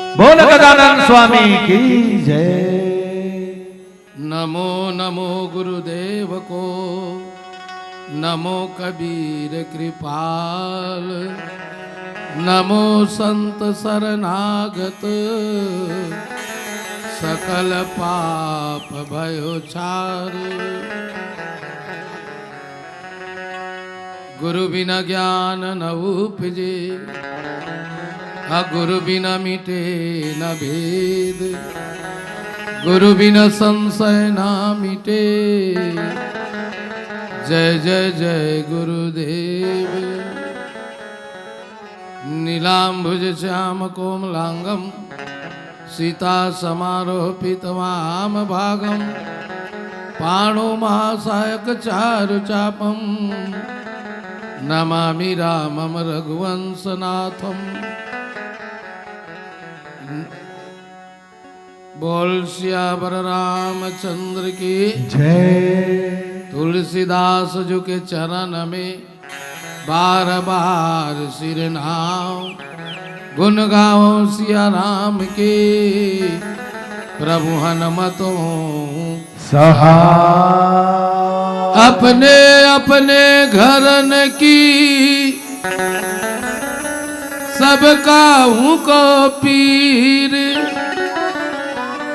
बोल गजानन स्वामी की जय। नमो नमो गुरुदेव को, नमो कबीर कृपाल, नमो संत शरणागत, सकल पाप भयो छार। गुरु बिना ज्ञान न उपजे, गुरु बिना मिटे न भेद, गुरु बिना संशय ना मिटे। जय जय जय गुरुदेव। नीलांबुज श्याम कोमलांगम, सीता समारोपितवाम भागम, पाणो महासायक चारु चापम, नमामि रामम रघुवंशनाथम। बोल सियावर रामचंद्र की जय। तुलसीदास जी के चरण में बार बार सिर नाम, गुण गाओ सिया राम के, प्रभु हनुमतो सहाय। अपने अपने घरन की सबका हूँ को पीर,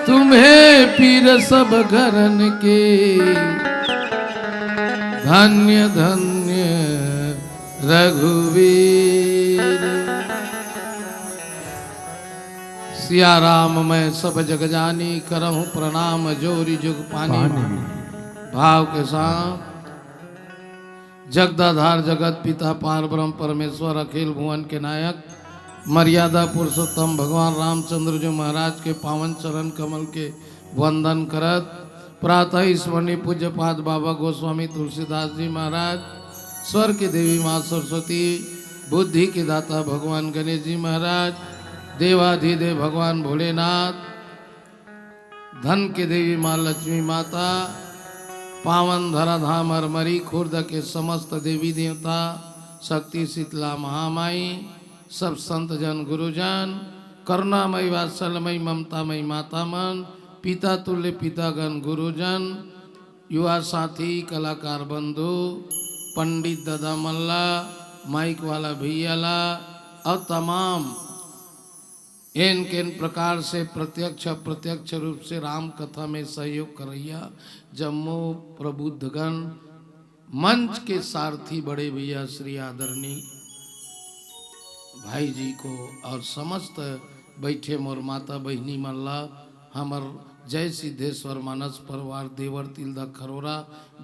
तुम्हें पीर सब घरन के, धन्य धन्य रघुवीर। सिया राम मैं सब जग जानी, करहूँ प्रणाम जोरी जुग पानी। भाव के साथ जगदाधार जगत पिता पार ब्रह्म परमेश्वर अखिल भुवन के नायक मर्यादा पुरुषोत्तम भगवान रामचंद्र जी महाराज के पावन चरण कमल के वंदन करत, प्रातः स्मरणीय पूज्य पाद बाबा गोस्वामी तुलसीदास जी महाराज, स्वर की देवी माँ सरस्वती, बुद्धि के दाता भगवान गणेश जी महाराज, देवाधिदेव भगवान भोलेनाथ, धन के देवी माँ लक्ष्मी माता, पावन धराधाम हरमरी खुर्द के समस्त देवी देवता, शक्ति शीतला महामाई, सब संत जन गुरुजन, करुणामयी वात्सल्यमयी ममतामयी माता मन, पिता तुल्य पितागण गुरुजन, युवा साथी कलाकार बंधु, पंडित दादा मल्ला, माइक वाला भैयाला और तमाम इन किन प्रकार से प्रत्यक्ष अप्रत्यक्ष रूप से राम कथा में सहयोग करैया जम्मू प्रबुद्धगण, मंच के सारथी बड़े भैया श्री आदरणीय भाई जी को और समस्त बैठे मोर माता बहनी मल्ला, हमर जय सिद्धेश्वर मानस परिवार देवर तिलदा खरोरा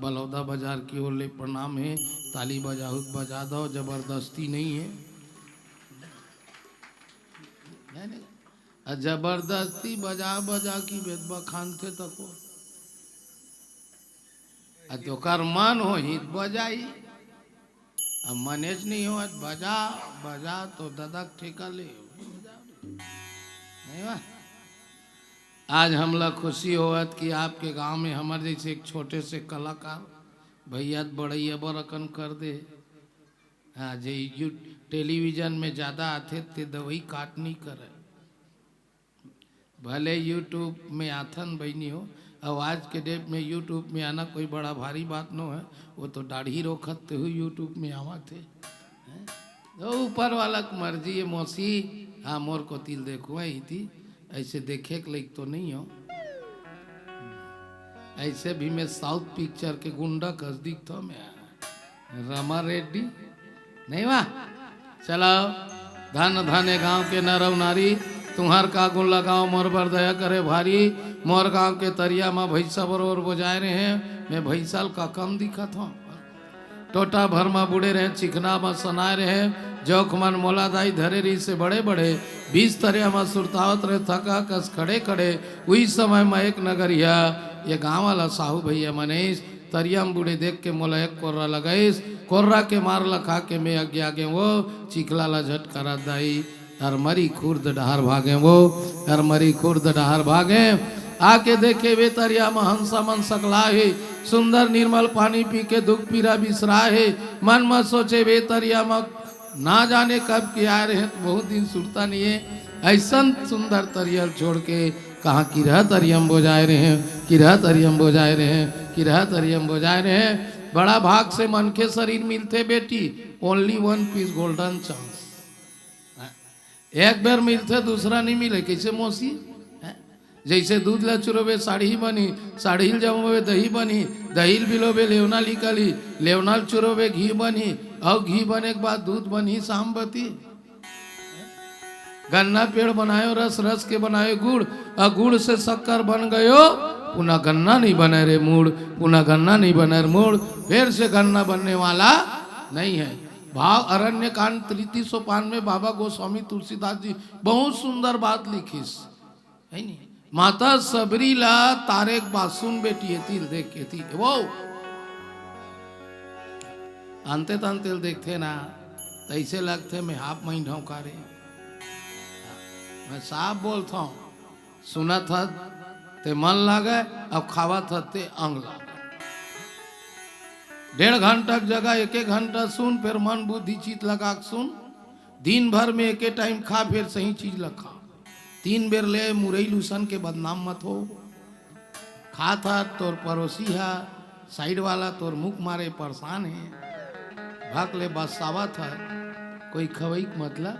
बलौदा बाजार की ओर ले प्रणाम है। ताली बजा दो, जबरदस्ती नहीं है, जबरदस्ती बजा बजा की बेदबा खान थे तको तो कर मन हो ही बजाई, अब मनेज नहीं हो बजा बजा तो ददक ठेका ले नहीं बा? आज हमला खुशी होवत कि आपके गांव में हमारे जैसे एक छोटे से कलाकार भैया बड़ैया बरकन कर दे। हाँ जी, टेलीविजन में ज़्यादा आते थे दवाई काटनी करे, भले यूट्यूब में आथन बहनी हो। अब आज के डेट में यूट्यूब में आना कोई बड़ा भारी बात न है, वो तो दाढ़ी रोकते हुए यूट्यूब में आवा थे। तो ऊपर वाला की मर्जी है मौसी। हाँ मोर को तिल देखो ही थी, ऐसे देखे के लायक तो नहीं हो। ऐसे भी मैं साउथ पिक्चर के गुंडा कस दिखता मैं, रमा रेड्डी नहीं वाह। चलो धन धने गांव के नरव नारी, तुम्हार का गुण लगाओ मोर बर दया करे भारी। मोर गांव के तरिया में भैंसा बरोबर बजाए रहे हैं, मैं भैंसाल का कम दिखत हूँ। टोटा भर में बुढ़े रहे, चिकना में सनाए रहे, जोख मन मोलादाई धरे रही से बड़े बड़े 20 तरिया में सुरतावत रहे, थका कस खड़े खड़े। उही समय में एक नगरिया ये गाँव वाला साहू भैया मनीष तरिया में बूढ़े देख के मोला एक कोर्रा लगाईस, कोर्रा के मार लखा के मैं आगे आगे वो चिखला ला झटकारा दाई हर मरी खुर्द डहार भागे, वो हर मरी खुर्द डहार भागे। आके देखे वे तरिया में हंसा मन सकला है, सुंदर निर्मल पानी पी के दुख पीरा बिसरा है। मन में सोचे वे तरिया में ना जाने कब के आए रहे, तो बहुत दिन सुरता नहीं है। ऐसा सुंदर तरियल छोड़ के कहाँ की रहत अरियम बोजाए रहे हैं, कि रहत अरियम बोजाए रहे हैं, कि रहत अरियम बोजाए रहे हैं। बड़ा भाग से मन के शरीर मिलते बेटी, only one piece golden chance. एक बार मिलते दूसरा नहीं मिले, कैसे मौसी? जैसे दूध ला चुरोबे साड़ी बनी, साड़ी जमोबे दही बनी, दही बिलोबे लेवना लिकली, लेवना चुरोबे घी बनी, और घी बने के बाद दूध बनी सामबती। गन्ना पेड़ बनायो रस, रस के बनायो गुड़, और गुड़ से शक्कर बन गयो, पुनः गन्ना नहीं बने रे मूड़, पुनः गन्ना नहीं बने रे मूड़, फिर से गन्ना बनने वाला नहीं है। भाव अरण्य कांड 3305 में बाबा गोस्वामी तुलसीदास जी बहुत सुंदर बात लिखीस है नहीं। माता सबरी ला तारेक बासुन बेटी तिल देख के थी वो अंते तंतेल देखते ना तो ऐसे लगते मैं हाफ महीना ढोकारे। मैं साफ बोलता हूँ, सुना था ते मन लागे, अब खावा था ते अंग लागे। 1.5 घंटा की जगह 1 घंटा सुन, फिर मन बुद्धि चित लगा सुन। दिन भर में एक टाइम खा, फिर सही चीज लखा। 3 बेर ले मुरई लूसन के बदनाम मत हो। खा था तोर पड़ोसी है, साइड वाला तोर मुख मारे परेशान है, भाग ले बसावा था, कोई खवई मतलब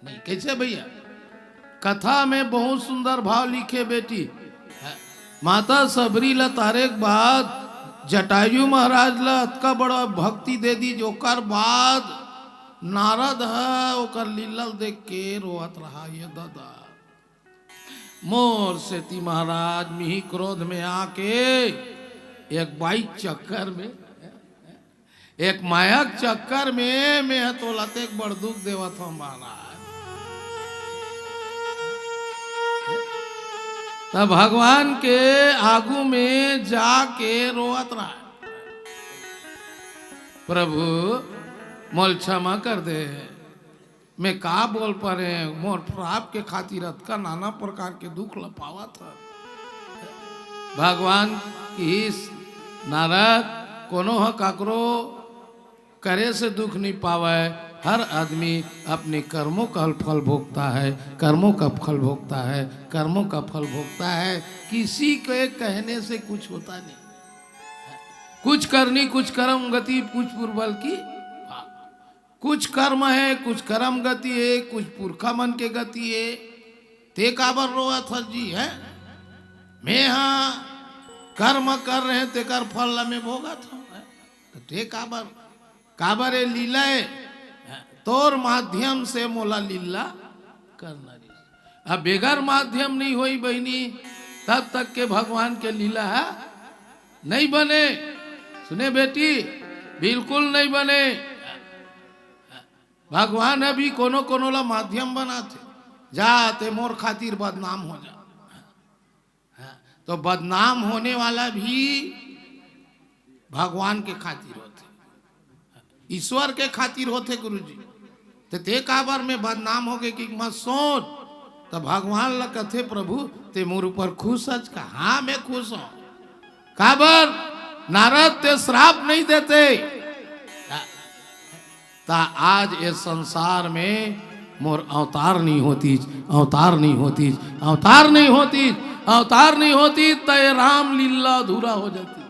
नहीं। कैसे भैया? कथा में बहुत सुंदर भाव लिखे बेटी। माता सबरी ला तारे के बाद जटायु महाराज ला अतका बड़ा भक्ति दे दी, जोकर बाद नारद है ओकर लीला देख के रोवत रहा। ये दादा मोर सेती महाराज मिही क्रोध में आके एक बाइक चक्कर में, एक मायक चक्कर में मैं तो लते बड़ दुख देवत हूँ महाराज। तब भगवान के आगू में जाके रोवत रहा, प्रभु मोल क्षमा कर दे, मैं का बोल पा रहे मोर प्राप के खातिर का नाना प्रकार के दुख लपावा था। भगवान की नारद कोनो काकरो करे से दुख नहीं पावे। हर आदमी अपने कर्मों का फल भोगता है, कर्मों का फल भोगता है, कर्मों का फल भोगता है। किसी के कहने से कुछ होता नहीं। कुछ करनी कुछ कर्म गति, कुछ पूर्वल की, कुछ कर्म है, कुछ कर्म गति है, कुछ पुरखा मन के गति है। ते काबर रोआ था जी है, मैं हाँ कर्म कर रहे हैं तेकर फल ला में भोगा था। तो ते काबर काबर है लीला है, तोर माध्यम से मोला लीला करना रही। अब बेगर माध्यम नहीं हुई बहनी तब तक के भगवान के लीला है नहीं बने। सुने बेटी, बिल्कुल नहीं बने। भगवान अभी कोनो कोनो ला माध्यम बनाते, जाते मोर खातिर बदनाम हो जा। तो बदनाम होने वाला भी भगवान के खातिर होते, ईश्वर के खातिर होते। गुरुजी ते ते काबर में बदनाम हो गए कि मत सोच। तो भगवान ला कथे प्रभु ते मोर ऊपर खुश है का? हाँ मैं खुश हूं। काबर नारद ते श्राप नहीं देते। ता आज ये संसार में मोर अवतार नहीं होती, अवतार नहीं होती, अवतार नहीं होती, अवतार नहीं होती तो ये राम लीला अधूरा हो जाती।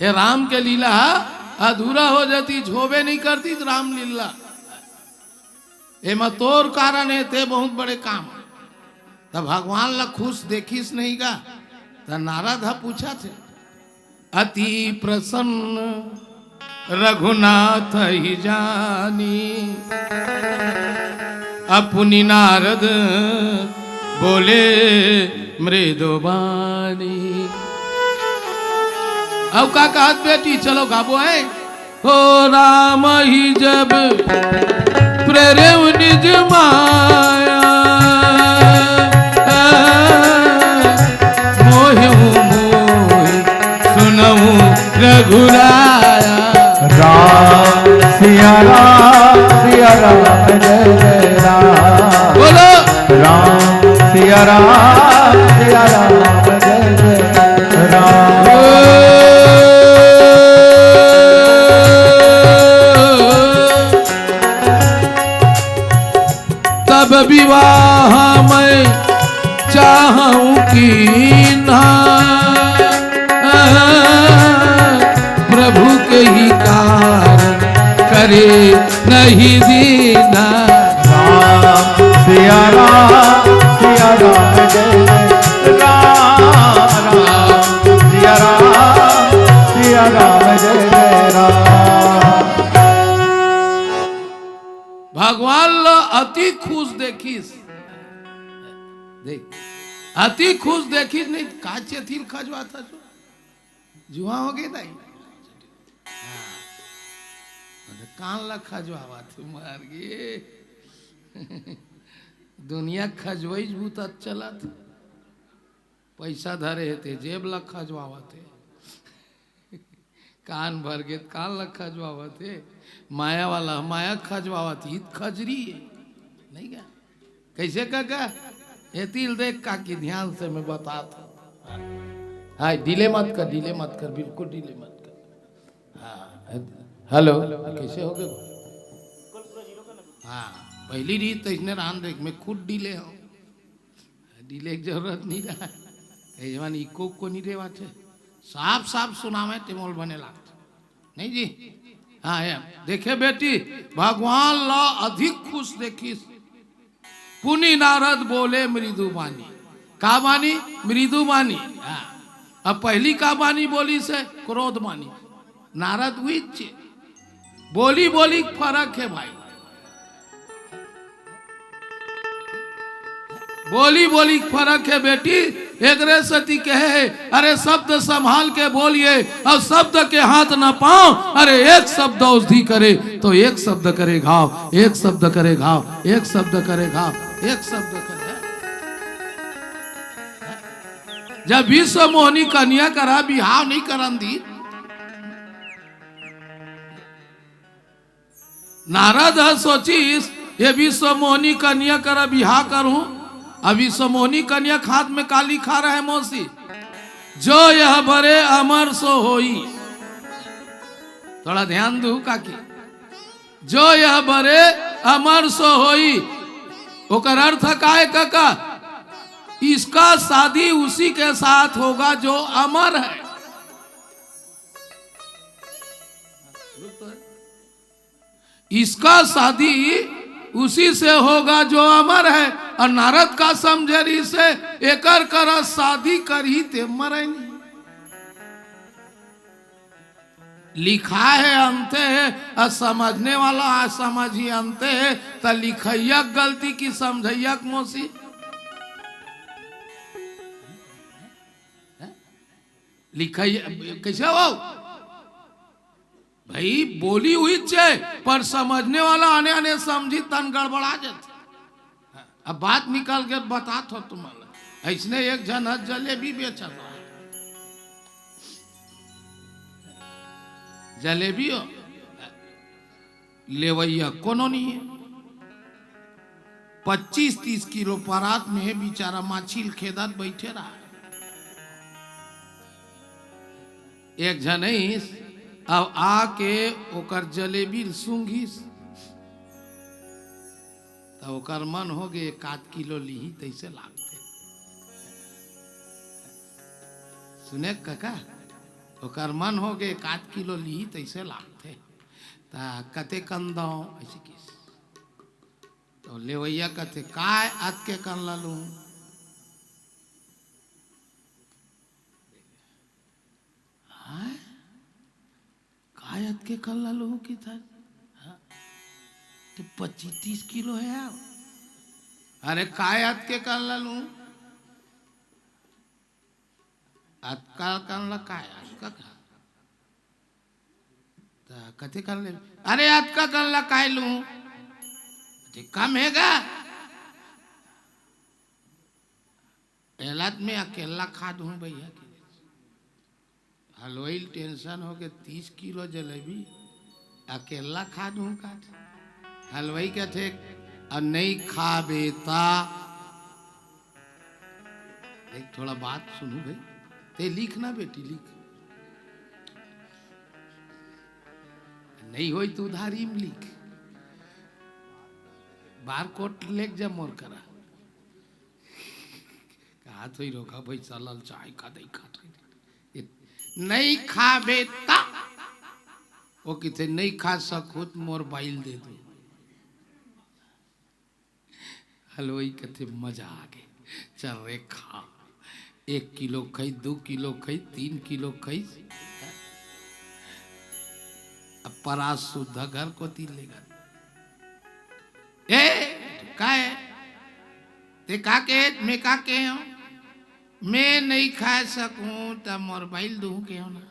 ये राम के लीला अधूरा हो जाती, झोबे नहीं करती तो राम लीला। ये मतोर कारण है ते बहुत बड़े काम। तब भगवान ला खुश देखिस नहीं का? तो नारद पूछा थे, अति प्रसन्न रघुनाथ ही जानी, अपनी नारद बोले मृदुबानी। अब का कहत बेटी, चलो गाबो है। हो राम ही जब प्रेरव निज माया, मोहू मोह सुनऊ रघुराया। राम सिया राम सिया राम जय जय राम। बोलो राम सिया राम सिया राम जय जय राम। सब विवाह मैं चाहूं कि ना प्रभु के ही कारण करे नहीं दीना। राम सिया राम जय जय राम राम सिया राम जय जय राम। भगवान लो अति खुश देखिस, देख अति खुश देखिस नहीं काचे थी खजवा था जो जुआ हो गई नहीं कान ला खजवा मार गे दुनिया खजवई भूत चला था पैसा धरे थे जेब ला खजवा थे कान भर गे कान ला खजवा थे माया वाला माया खजवा थी खजरी है नहीं क्या कैसे काका ये तिल देख का कि ध्यान से मैं बताता हाँ डिले मत कर बिल्कुल डिले मत कर। हाँ हेलो कैसे हो गए हाँ पहली रीत तो इसने रान देख मैं खुद डिले हूँ डिले की जरूरत नहीं रहा जवान इको को नहीं रेवा थे साफ साफ सुनावे टेमोल बने लागते नहीं जी। हाँ देखे बेटी भगवान ला अधिक खुश देखी पुनि नारद बोले मृदु बानी का बानी मृदु बानी। हाँ अब पहली का बानी बोली से क्रोध बानी नारद हुई बोली बोली फर्क है भाई बोली बोली फर्क है बेटी एक सती कहे अरे शब्द संभाल के बोलिए और शब्द के हाथ न पाओ अरे एक शब्द औषधि करे तो एक शब्द करे घाव एक शब्द करे घाव एक शब्द करे घाव एक शब्द करे। जब विश्व मोहनी कन्या करा बिहाव नहीं करन दी नारद सोचीस ये विश्व मोहनी कन्या करा बिहाव करूं अभी समोहनी कन्या खात में काली खा रहे मौसी जो यह बरे अमर सो होई थोड़ा ध्यान दू काकी जो यह बरे अमर सो होई ओकर अर्थ का है काका इसका शादी उसी के साथ होगा जो अमर है। इसका शादी उसी से होगा जो अमर है और नारद का समझरी से एकर कर शादी कर ही ते मरे नहीं लिखा है अंते है और समझने वाला समझ ही अंते है तो लिखैया गलती की समझैया मौसी लिखैया कैसे हो भाई बोली हुई छे पर समझने वाला आने आने समझी तन गड़बड़ा जाते। अब बात निकाल के बता थो तुम्हारा ऐसने एक जन जलेबी बेचा था जलेबी हो लेवैया कोनो नहीं है 25-30 किलो परात में है बेचारा माछील खेदत बैठे रहा एक जन अब आके ओकर जलेबी सूंघिस तो ओकर मन हो गए 1 किलो लीही तैसे लागते सुने काका ओकर मन हो गए 1 किलो लीही तैसे लागते ता कते कन दो ऐसे किस तो लेवैया कते काय आत के कन ललू आयत के कल लालू की था तो 25-30 किलो है यार अरे कायत के कल लालू आजकल कल ला काय का कथे कर ले अरे आज का कल ला काय लू कम हैगा एलाद में अकेला खा दूं भैया हलवाई टेंशन हो के 30 किलो जलेबी अकेला खा दूं का हलवाई क्या थे और नहीं खा बेता एक थोड़ा बात सुनू भाई ते लिखना बेटी लिख नहीं होई तो उधारी में लिख बार कोट लेक जा मोर करा कहा तो ही रोका भाई चलल चाय का दई खा नहीं खा बेटा वो किथे नहीं खा सकूत मोर बाइल दे दो हलवाई कथे मजा आ गए चल रे खा 1 किलो खाई 2 किलो खाई 3 किलो खाई अब परास शुद्ध घर को 3 लेगा ए का है ते का के मैं का के हूं मैं नहीं खा सकूं तो मोर बाइल दूं के हो ना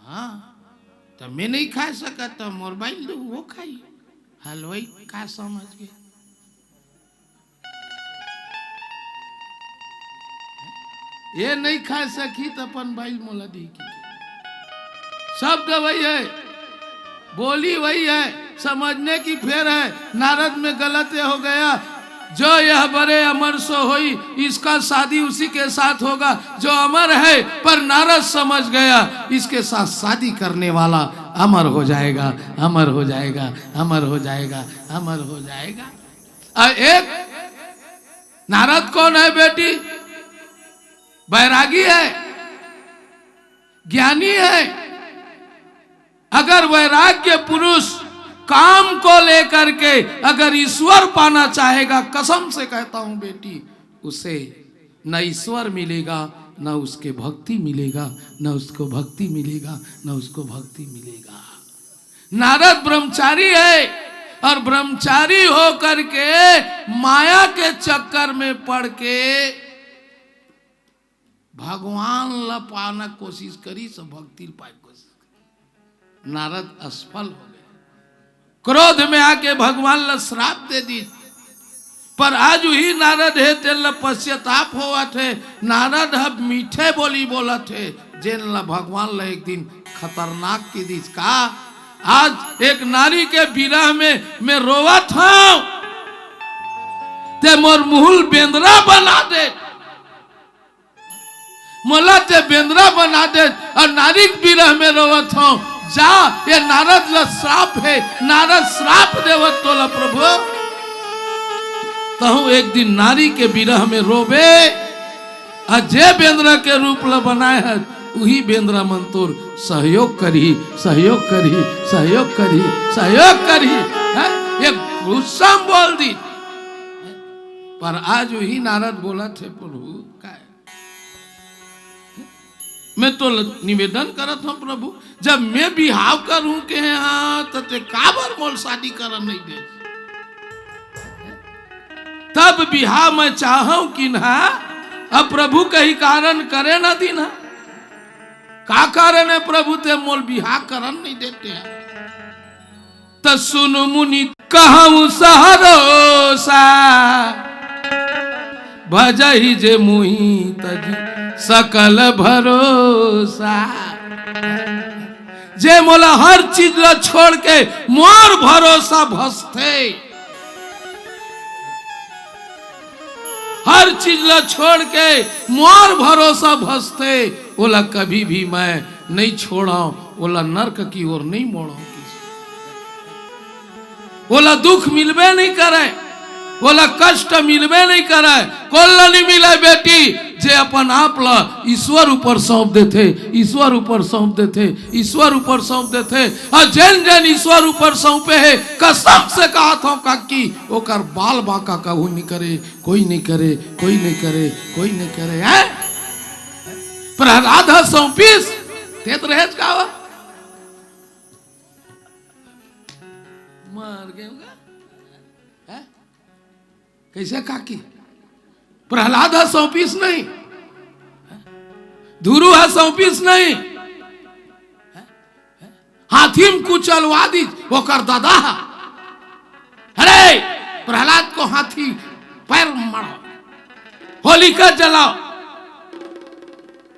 हाँ तो मैं नहीं खा सका तो मोर बाइल दूं वो खाई हलवाई का समझ गए ये नहीं खा सकी तो अपन बाइल मोला दी की शब्द वही है बोली वही है समझने की फेर है नारद में गलत हो गया जो यह बड़े अमर सो होई इसका शादी उसी के साथ होगा जो अमर है पर नारद समझ गया इसके साथ शादी करने वाला अमर हो जाएगा अमर हो जाएगा अमर हो जाएगा अमर हो जाएगा एक नारद कौन है बेटी वैरागी है ज्ञानी है अगर वैराग्य पुरुष काम को लेकर के अगर ईश्वर पाना चाहेगा कसम से कहता हूं बेटी उसे न ईश्वर मिलेगा न उसके भक्ति मिलेगा न उसको भक्ति मिलेगा न उसको भक्ति मिलेगा नारद ब्रह्मचारी है और ब्रह्मचारी हो करके माया के चक्कर में पड़ के भगवान ला पाना कोशिश करी सब भक्ति पाए कोशिश नारद असफल हो गए क्रोध में आके भगवान ला श्राप दे दी पर आज ही नारद है तेल पश्चाताप हुआ थे नारद अब मीठे बोली बोला थे जेन ला भगवान ला एक दिन खतरनाक की दिस का आज एक नारी के विरह में मैं रोवा था ते मोर मुहुल बेंद्रा बना दे मोला ते बेंद्रा बना दे और नारी के विरह में रोवा था जा ये नारद ला श्राप है नारद श्राप देवत तोला प्रभु तहु एक दिन नारी के विरह में रोबे अजय बेंद्रा के रूप ला बनाए है वही बेंद्रा मन तोर सहयोग करी सहयोग करी सहयोग करी सहयोग करी ये गुस्सा बोल दी पर आज वही नारद बोला थे प्रभु का मैं तो निवेदन करत हूं प्रभु जब मैं बिहाव करूं के हाँ तो ते काबर मोल शादी कर नहीं दे तब बिहाव मैं चाहूं कि ना अब प्रभु कहीं कारण करे ना दी ना का कारण है प्रभु ते मोल बिहाव करन नहीं देते हैं तो सुन मुनि कहूं सहरोसा भजहि जे मुहि तजी सकल भरोसा जे मोला हर चीज ला छोड़ के मोर भरोसा भसते हर चीज ला छोड़ के मोर भरोसा भसते बोला कभी भी मैं नहीं छोड़ा बोला नरक की ओर नहीं मोड़ा बोला दुख मिलबे नहीं करे बोला कष्ट मिलबे नहीं करे कोल्ला नहीं मिले बेटी जे अपन आप ला ईश्वर ऊपर सौंप देते ईश्वर ऊपर सौंप देते ईश्वर ऊपर सौंप देते और जैन जैन ईश्वर ऊपर सौंपे है कसम से कहा था काकी ओकर बाल बाका का कोई नहीं करे कोई नहीं करे कोई नहीं करे कोई नहीं करे है प्रहलाद सौंपीस तेत रहेज का मर गए कैसे काकी प्रहलाद सौंपीस नहीं धुरु सौंपीस नहीं हाथीम कुचलवा दी वो कर दादा अरे प्रहलाद को हाथी पैर मारो होलिका जलाओ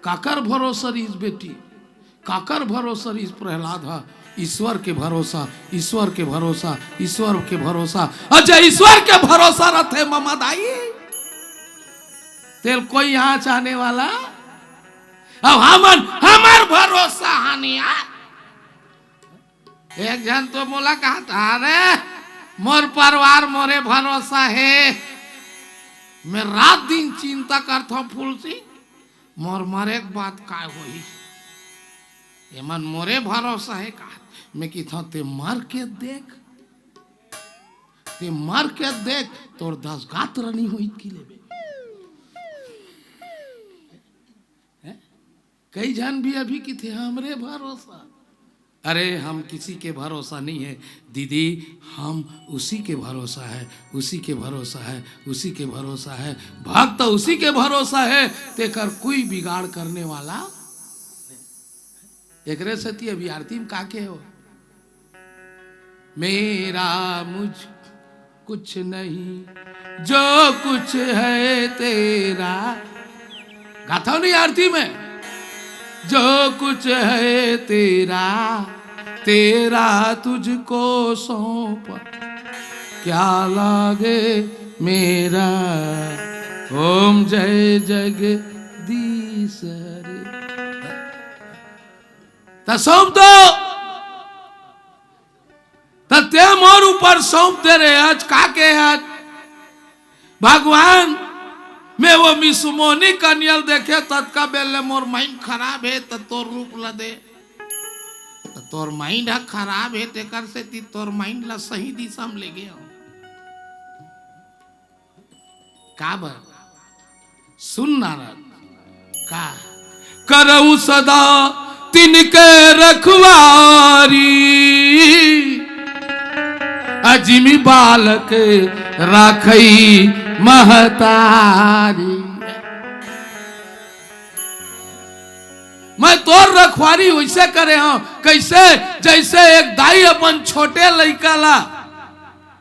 काकर भरोसा इस बेटी काकर भरोसा इस प्रहलाद ईश्वर के भरोसा ईश्वर के भरोसा ईश्वर के भरोसा अजय ईश्वर के भरोसा रहते ममदाई तेल कोई यहाँ चाहने वाला अब हमार भरोसा हानिया एक जन तो बोला कहा था, अरे मोर परिवार मोरे भरोसा है, मैं रात दिन चिंता करता हूँ फूल सी मोर मरे के बाद काय होई, ये मन मोरे भरोसा है कहा। मैं कहता ते मर के देख, ते मर के देख तोर 10 गात रनी हुई की लेबे। कई जन भी अभी की थे हमरे भरोसा। अरे हम किसी के भरोसा नहीं है दीदी, हम उसी के भरोसा है, उसी के भरोसा है, उसी के भरोसा है। भक्त तो उसी के भरोसा है, तेकर कोई बिगाड़ करने वाला। एक रे सती अभी आरती में काके हो, मेरा मुझ कुछ नहीं जो कुछ है तेरा, गाथा नहीं आरती में, जो कुछ है तेरा तेरा तुझको सौंप, क्या लागे मेरा, ओम जय जगदीश रे। तो सौंप दो, ते मोर ऊपर सौंप दे रहे आज काके आज भगवान। मैं वो मिसुमोनी कन्यल देखे तत्का बेले मोर माइंड खराब है तो तोर रूप ला दे, तो तोर माइंड खराब है तेकर से ती तोर माइंड ला सही दिशा में ले गया का बर। सुन नारद का करऊ सदा तिनके रखवारी, अजिमी बालक राखई महतारी। मैं तोर रखवारी वैसे करे हूं कैसे, जैसे एक दाई अपन छोटे लड़का ला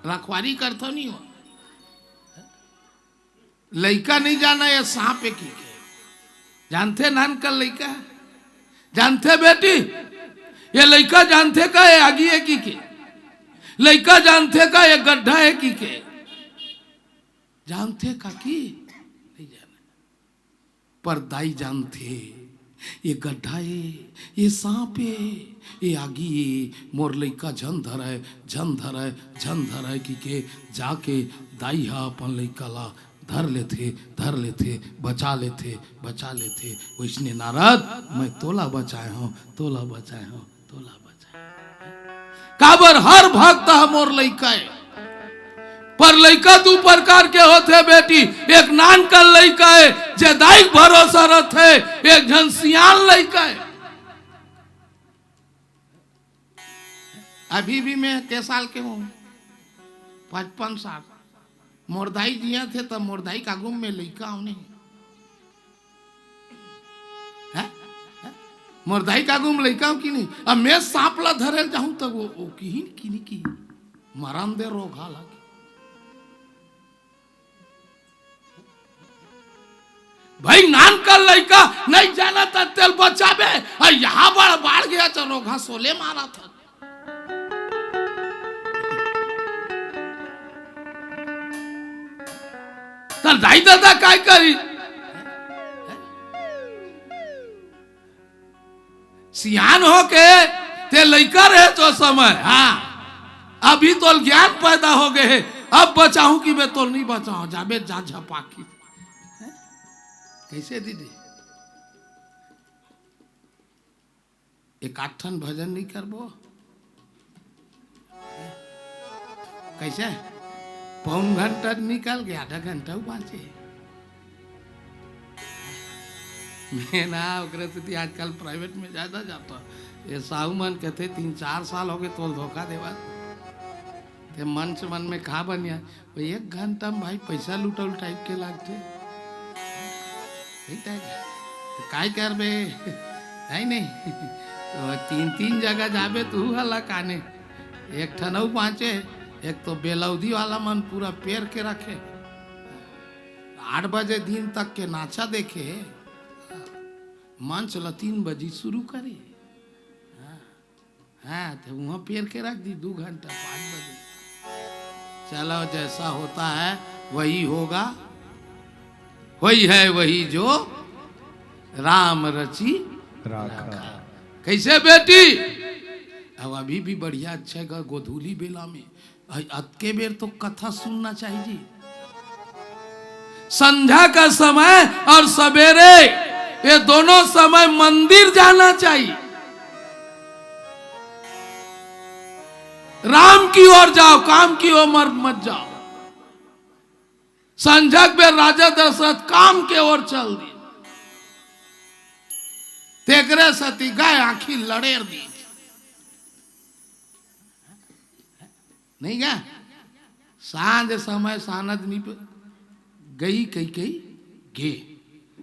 रखवारी करतो नहीं हो। लड़का नहीं जाना ये सांप है की, जानते नान का लड़का, जानते बेटी ये लड़का जानते का ये आगी है की के, लड़का जानते का ये गड्ढा है की के, जानते का की नहीं जाना, पर दाई जानते ये गड्ढा है, ये सांप है, ये आगी है, मोर लइका झन धर है, झन धर है, झन धर है की के जाके दाई हा अपन लइका ला धर लेते बचा लेते बचा लेते। वैसने नारद मैं तोला बचाए हूं, तोला बचाए हूं, तोला बचाए। काबर हर भक्त मोर लइका है, पर लइका दो प्रकार के होते बेटी, एक नान का लइका है जे दाई भरोसा रथे, एक जन सियान लइका है। अभी भी मैं के साल के हूं, 55 साल। मोरदाई जिया थे तब मोरदाई का गुम में लइका हूं नहीं है, मोरदाई का गुम लइका हूं कि नहीं। अब मैं सांप ला धरे जाऊं तब वो की मरण दे रोग हालांकि भाई नान का लड़का नहीं जाना था तेल बचावे, और यहाँ बाढ़ गया तो रोगा सोले मारा था। तो दाई दादा काय करी, सियान हो के ते लड़का रहे तो समय, हाँ अभी तो ज्ञान पैदा हो गए, अब बचाऊं कि मैं तो नहीं बचाऊं, जाबे जा झपा की। कैसे दीदी एक आठन भजन नहीं करबो, कैसे पौन घंटा निकल गया, आधा घंटा बाँचे। मैं ना ओकरे आजकल प्राइवेट में ज्यादा जाता, ये साहू मन कहते 3-4 साल हो गए तो धोखा देवा, ते मन से मन में कहा बनिया 1 घंटा में भाई पैसा लूटल टाइप के लागते, तो काय कर बे है नहीं। तो 3-3 जगह जाबे तू हला काने, एक ठनऊ पाँचे, एक तो बेलौदी वाला मन पूरा पेर के रखे, 8 बजे दिन तक के नाचा देखे, मंच ला 3 बजे शुरू करे, हाँ तो वहाँ पेर के रख दी 2 घंटा 5 बजे। चलो जैसा होता है वही होगा, वही है वही जो राम रची राखा। कैसे बेटी अब अभी भी बढ़िया अच्छा है गोधूली बेला में अतके बेर तो कथा सुनना चाहिए जी। संध्या का समय और सवेरे ये दोनों समय मंदिर जाना चाहिए। राम की ओर जाओ, काम की ओर मत जाओ। संझक में राजा दशरथ काम के ओर चल दी, तेकरे सती गाय आंखी लड़ेर दी नहीं गा। सांझ समय सानद नी गई कई कई गे।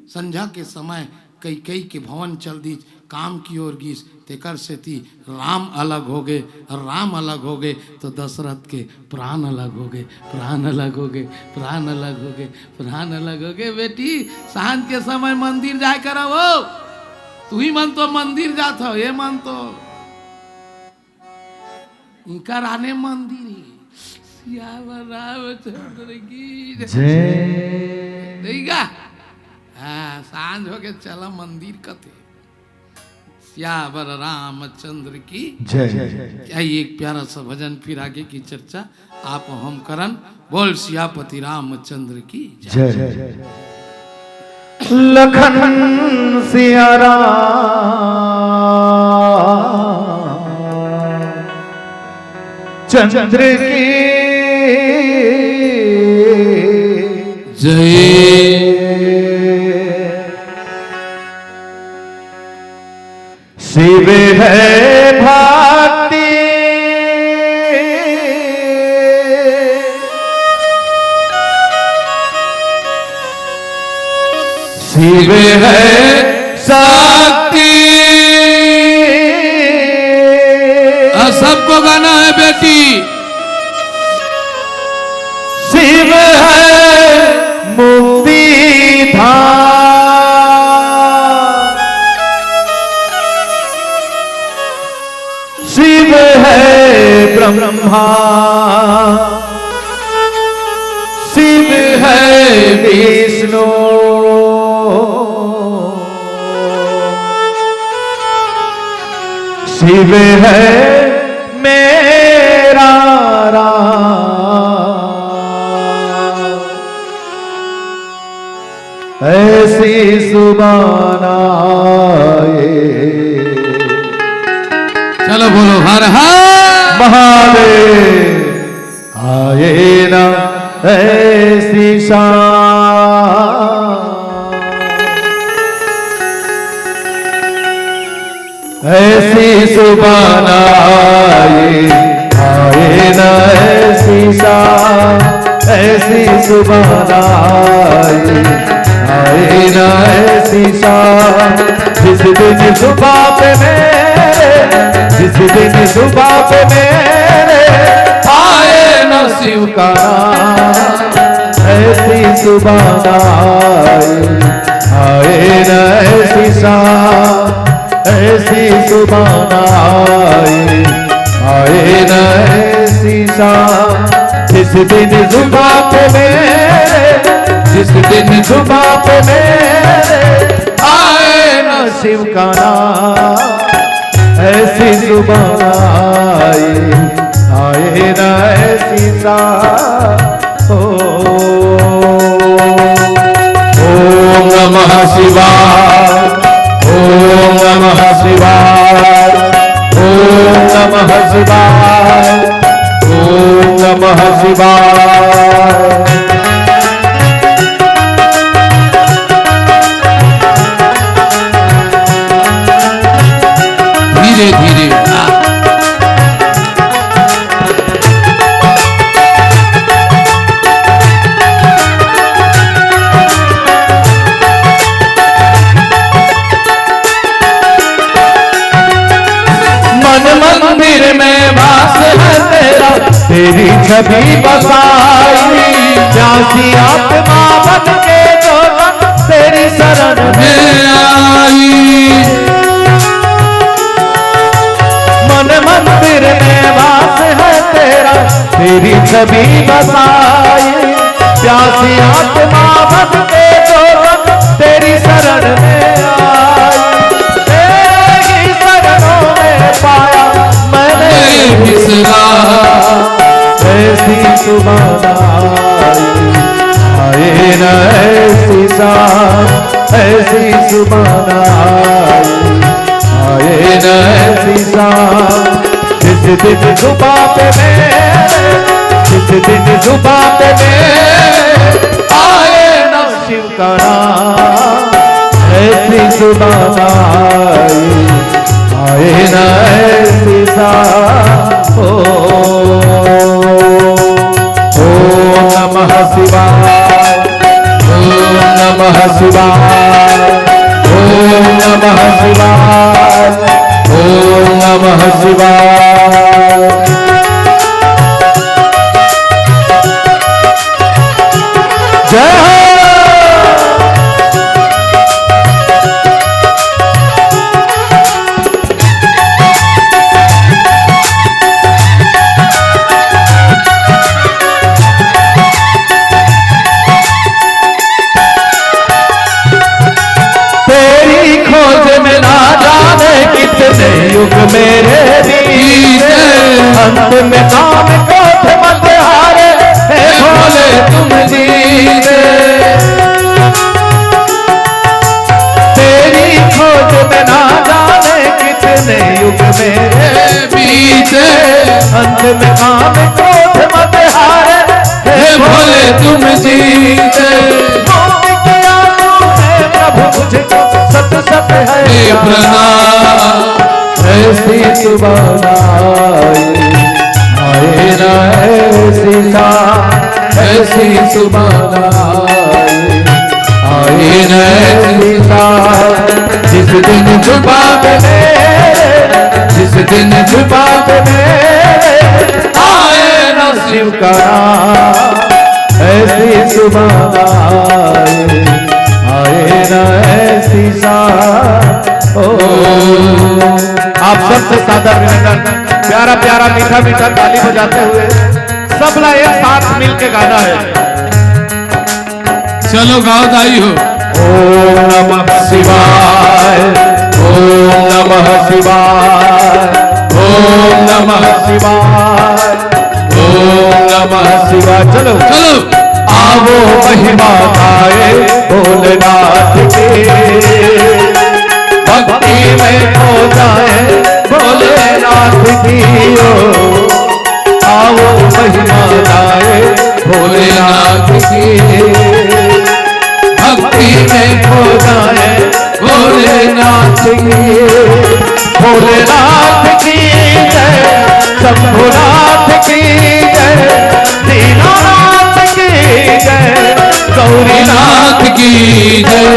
संध्या के समय कई कई के भवन चल दी, काम की ओर गीस। तेकर से थी राम अलग हो गए, और राम अलग हो गए तो दशरथ के प्राण अलग हो गए, प्राण अलग हो गए, प्राण अलग हो गए, प्राण अलग हो गए। बेटी सांझ के समय मंदिर जाए करो, वो तू ही मन तो मंदिर जात हो, ये मन तो इनका राने मंदिर ही। रामचंद्र की जय। देगा हाँ, सांझ हो के चला मंदिर कथे। सियावर रामचंद्र की जय। क्या एक प्यारा सा भजन, फिर आगे की चर्चा आप हम करन। बोल सियापति रामचंद्र की जय। जय लखन सिया चंद्र की जय। शिव है भाती शिव है शक्ति। सबको गाना है बेटी। शिव है मुक्ति धाम, शिव है ब्रह्मा, शिव है विष्णु, शिव है मेरा राम। ऐसी सुबान आए, चलो बोलो हर हर महादेव आए ना ऐसी शान। ऐसी सुबान आए ना ऐसी शान, ऐसी सुबान आए ना ऐसी शान। जिस दिन सुबह पे मेरे, जिस दिन सुबह पे मेरे आए न शिव का नाम, ऐसी सुबान आए न ऐसी शान, ऐसी सुबान आए न ऐसी शान। जिस दिन सुबह पे मेरे, जिस दिन सुबह पे मेरे आए न शिव का नाम, ऐसी सुबान आए न ऐसी शान। ओम नमः शिवाय, ओम नमः शिवाय, ओम नमः शिवाय, ओम नमः शिवाय। धीरे धीरे मंदिर में वास है तेरा, तेरी छवि बसाई। प्यासी आत्मा बन के जो तेरी शरण में आई। मन मंदिर में वास है तेरा, तेरी छवि बसाई। प्यासी आत्मा बन के जो तेरी शरण में आई। तेरी शरणों में पाया मैं ऐसी सुबह आए न ऐसी सांस, ऐसी सुबह आए न ऐसी सांस। जिस दिन जुबां पे मेरे, जिस दिन जुबां पे मेरे आए न शिव का नाम, ऐसी सुबह आए न ऐसी सांस। ओम नमः शिवाय, ओम नमः शिवाय, ओम नमः शिवाय, ओम नमः शिवाय। जय हो। कितने युग मेरे बीत, अंत में काम को थे मत हारे, हे भोले तुम जीते। तेरी खोज में ना जाने कितने युग मेरे बीते, अंत में काम को थे मत हारे, हे भोले तुम जीते। प्रभु मुझको सत सत है प्रणाम, ऐसी सुबह आए न ऐसी सांस, ऐसी सुबह आए न ऐसी सांस। जिस दिन जुबां पे मेरे, जिस दिन जुबां पे मेरे आए न शिव का नाम, ऐसी सुबह आए न ऐसी सांस। आप सबसे सादर अभिनंदन। प्यारा प्यारा मीठा मीठा ताली बजाते हुए सबला एक साथ मिलके गाना है। चलो गाओ दाई हो। ओम नमः शिवाय, ओम नमः शिवाय, ओम नमः शिवाय, ओम नमः शिवाय। चलो चलो आवो महिमा गाए भोलेनाथ की, भक्ति में खो जाए भोलेनाथ की। आओ महिमा गाए भोलेनाथ की, भक्ति में खो जाए भोलेनाथ की। भोलेनाथ की जय, शंभुनाथ की जय, दीनानाथ की जय, गौरीनाथ की जय।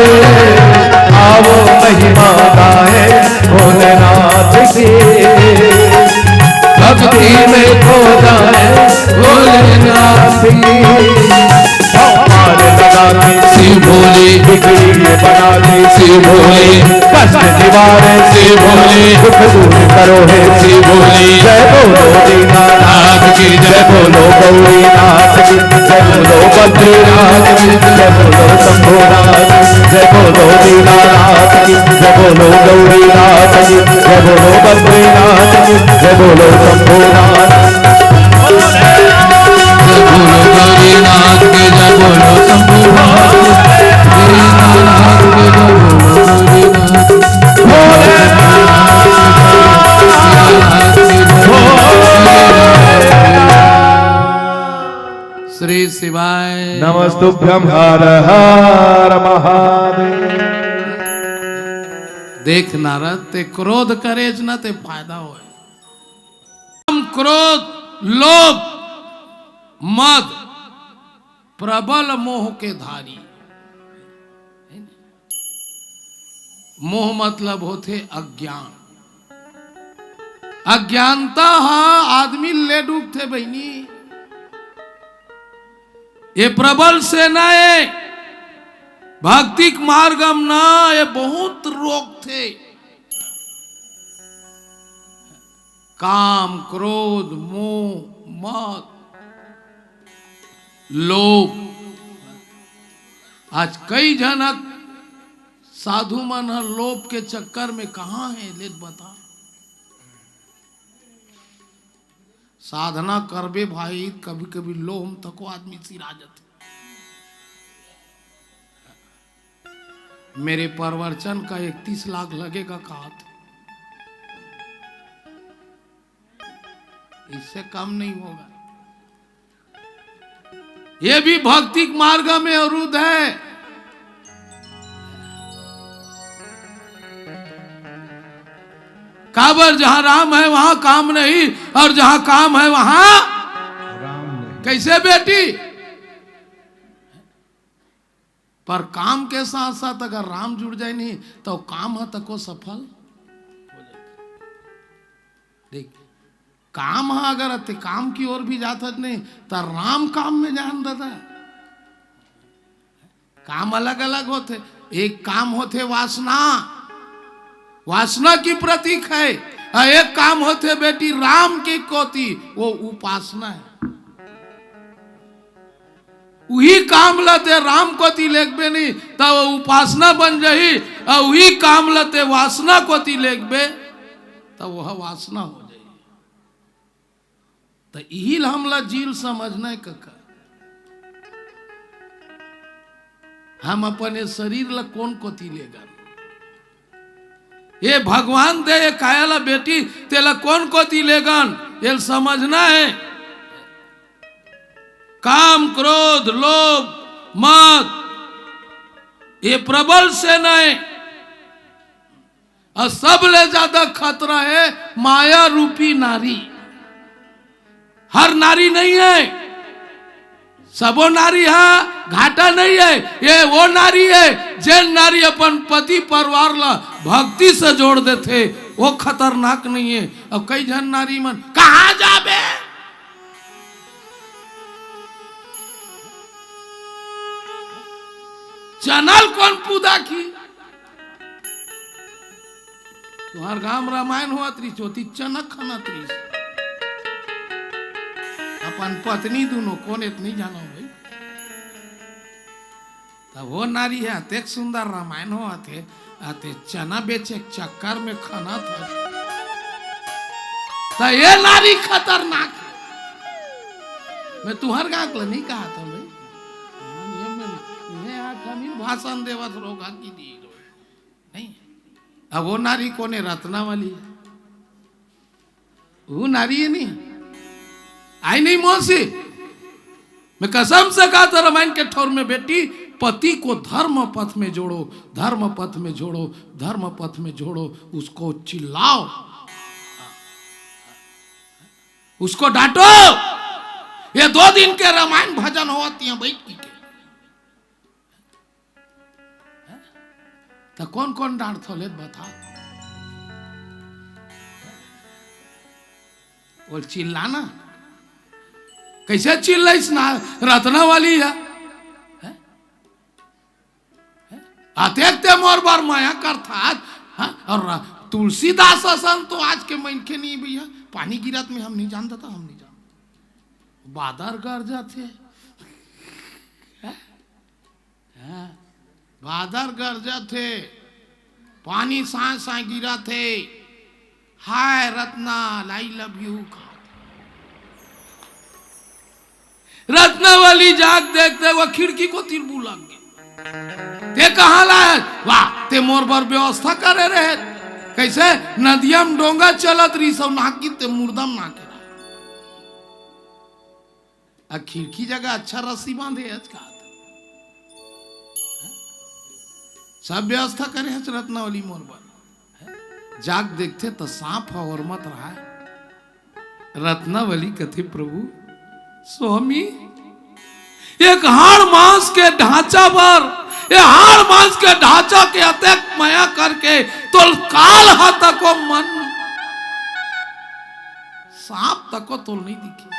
आओ महिमा गाए भोलेनाथ की, भक्ति में खो जाए भोलेनाथ की। हमारे लगा के शिव भोले, बिगड़ी ये बना के शिव भोले, कष्ट निवारे शिव भोले, दुख दूर करो है शिव भोले। जय बोलो दीनानाथ की जय, बोलो गौरीनाथ की जय, बोलो बद्रीनाथ की जय, बोलो शंभुनाथ, जय बोलो दीनानाथ की जय, बोलो गौरीनाथ की जय, बोलो बद्रीनाथ की जय, बोलो शंभुनाथ। जय बोलो गौरीनाथ के जय, बोलो शंभुनाथ दीनानाथ के जय, बोलो गौरीनाथ। श्री शिवाय नमस्तुभ्यं हर हर महादेव। देख नारद, ते क्रोध करेज न ते फायदा हो। क्रोध, लोभ, मद प्रबल मोह के धारी। मोह मतलब होते अज्ञान। अज्ञानता हाँ आदमी ले डूबते बहनी। ये प्रबल से नए भक्तिक मार्गम ना, ये बहुत रोग थे। काम, क्रोध, मोह, मद, लोभ। आज कई जनक साधु मन लोभ के चक्कर में कहां है, ले बता। साधना करबे भाई, कभी कभी लोम तको आदमी सिरा जाते। मेरे प्रवचन का 31 लाख लगेगा कहा था, इससे कम नहीं होगा। ये भी भौतिक मार्ग में अवरुद्ध है। काबर जहां राम है वहां काम नहीं, और जहां काम है वहां राम नहीं। कैसे बेटी? पर काम के साथ साथ अगर राम जुड़ जाए नहीं तो काम है तको सफल हो जाए। देख, काम है अगर अति काम की ओर भी जाता नहीं तो राम काम में जान देता। काम अलग अलग होते। एक काम होते वासना, वासना की प्रतीक है। और एक काम होते बेटी राम की कोती, वो उपासना है। वही काम लते राम कोती लेखबे नहीं तो वो उपासना बन जाही, और वही काम लते वासना कोती लेखबे तो वह वासना हो जाए। तो यही हमला जील समझना है कका। हम अपने शरीर ला कौन कोती लेगा? ये भगवान दे ये कायाला बेटी तेला कौन कोती लेगन, ये समझना है। काम, क्रोध, लोभ, मद, ये प्रबल से नहीं। और सबले ज्यादा खतरा है माया रूपी नारी। हर नारी नहीं है, सबो नारी है, घाटा नहीं है। ये वो नारी है जिन नारी अपन पति परिवार ला भक्ति से जोड़ देते, वो खतरनाक नहीं है। अब कई जन नारी मन कहा जाबे, चनल कौन पूदा की? तुम्हार गांव रामायण हुआ त्रिस होती चनक खाना त्रिस। अपन पत्नी दोनों कौन इतनी जानो भाई। तब वो नारी है अतेक सुंदर रामायण हुआ थे, आते चना बेचे चक्कर में खाना था। तो ये नारी खतरनाक है। मैं तुम्हार गांव को नहीं कहा था भाई, भाषण देवत रोगा की दी नहीं। अब वो नारी कोने रत्ना वाली है, वो नारी है नहीं आई नहीं मौसी। मैं कसम से कहा था रामायण के ठौर में बेटी, पति को धर्म पथ में जोड़ो, धर्म पथ में जोड़ो, धर्म पथ में जोड़ो। उसको चिल्लाओ, उसको डांटो। ये 2 दिन के रामायण भजन होती है बैठ की। तो कौन कौन डांट थोले बता। बोल चिल्लाना कैसे चिल्लाइस ना, रत्ना वाली है। आते मोर बार माया करता। और तुलसीदास असन तो आज के मन के नहीं भैया, पानी गिरत में हम नहीं जानता था, हम नहीं जानते। बादर गरजा थे, बादर गरजा थे, पानी साए साए गिरा थे। Hi Ratna I love you. Ratna वाली जाग देखते वो खिड़की को तिरबू लग गए। ते कहाँ लाए? वाह, ते मोर बर व्यवस्था करे रहे। कैसे नदियम डोंगा चलत रही सब नाकी ते मुर्दम नाके। आ खिड़की जगह अच्छा रस्सी बांधे का सब व्यवस्था करे है रत्नावली मोर बर। जाग देखते तो सांप और मत रहा है। रत्नावली कथे प्रभु स्वामी एक हाड़ मांस के ढांचा पर, ये हाड़ मांस के ढांचा के अत्यक माया करके तो काल हाथ को मन सांप तक को तो नहीं दिखे।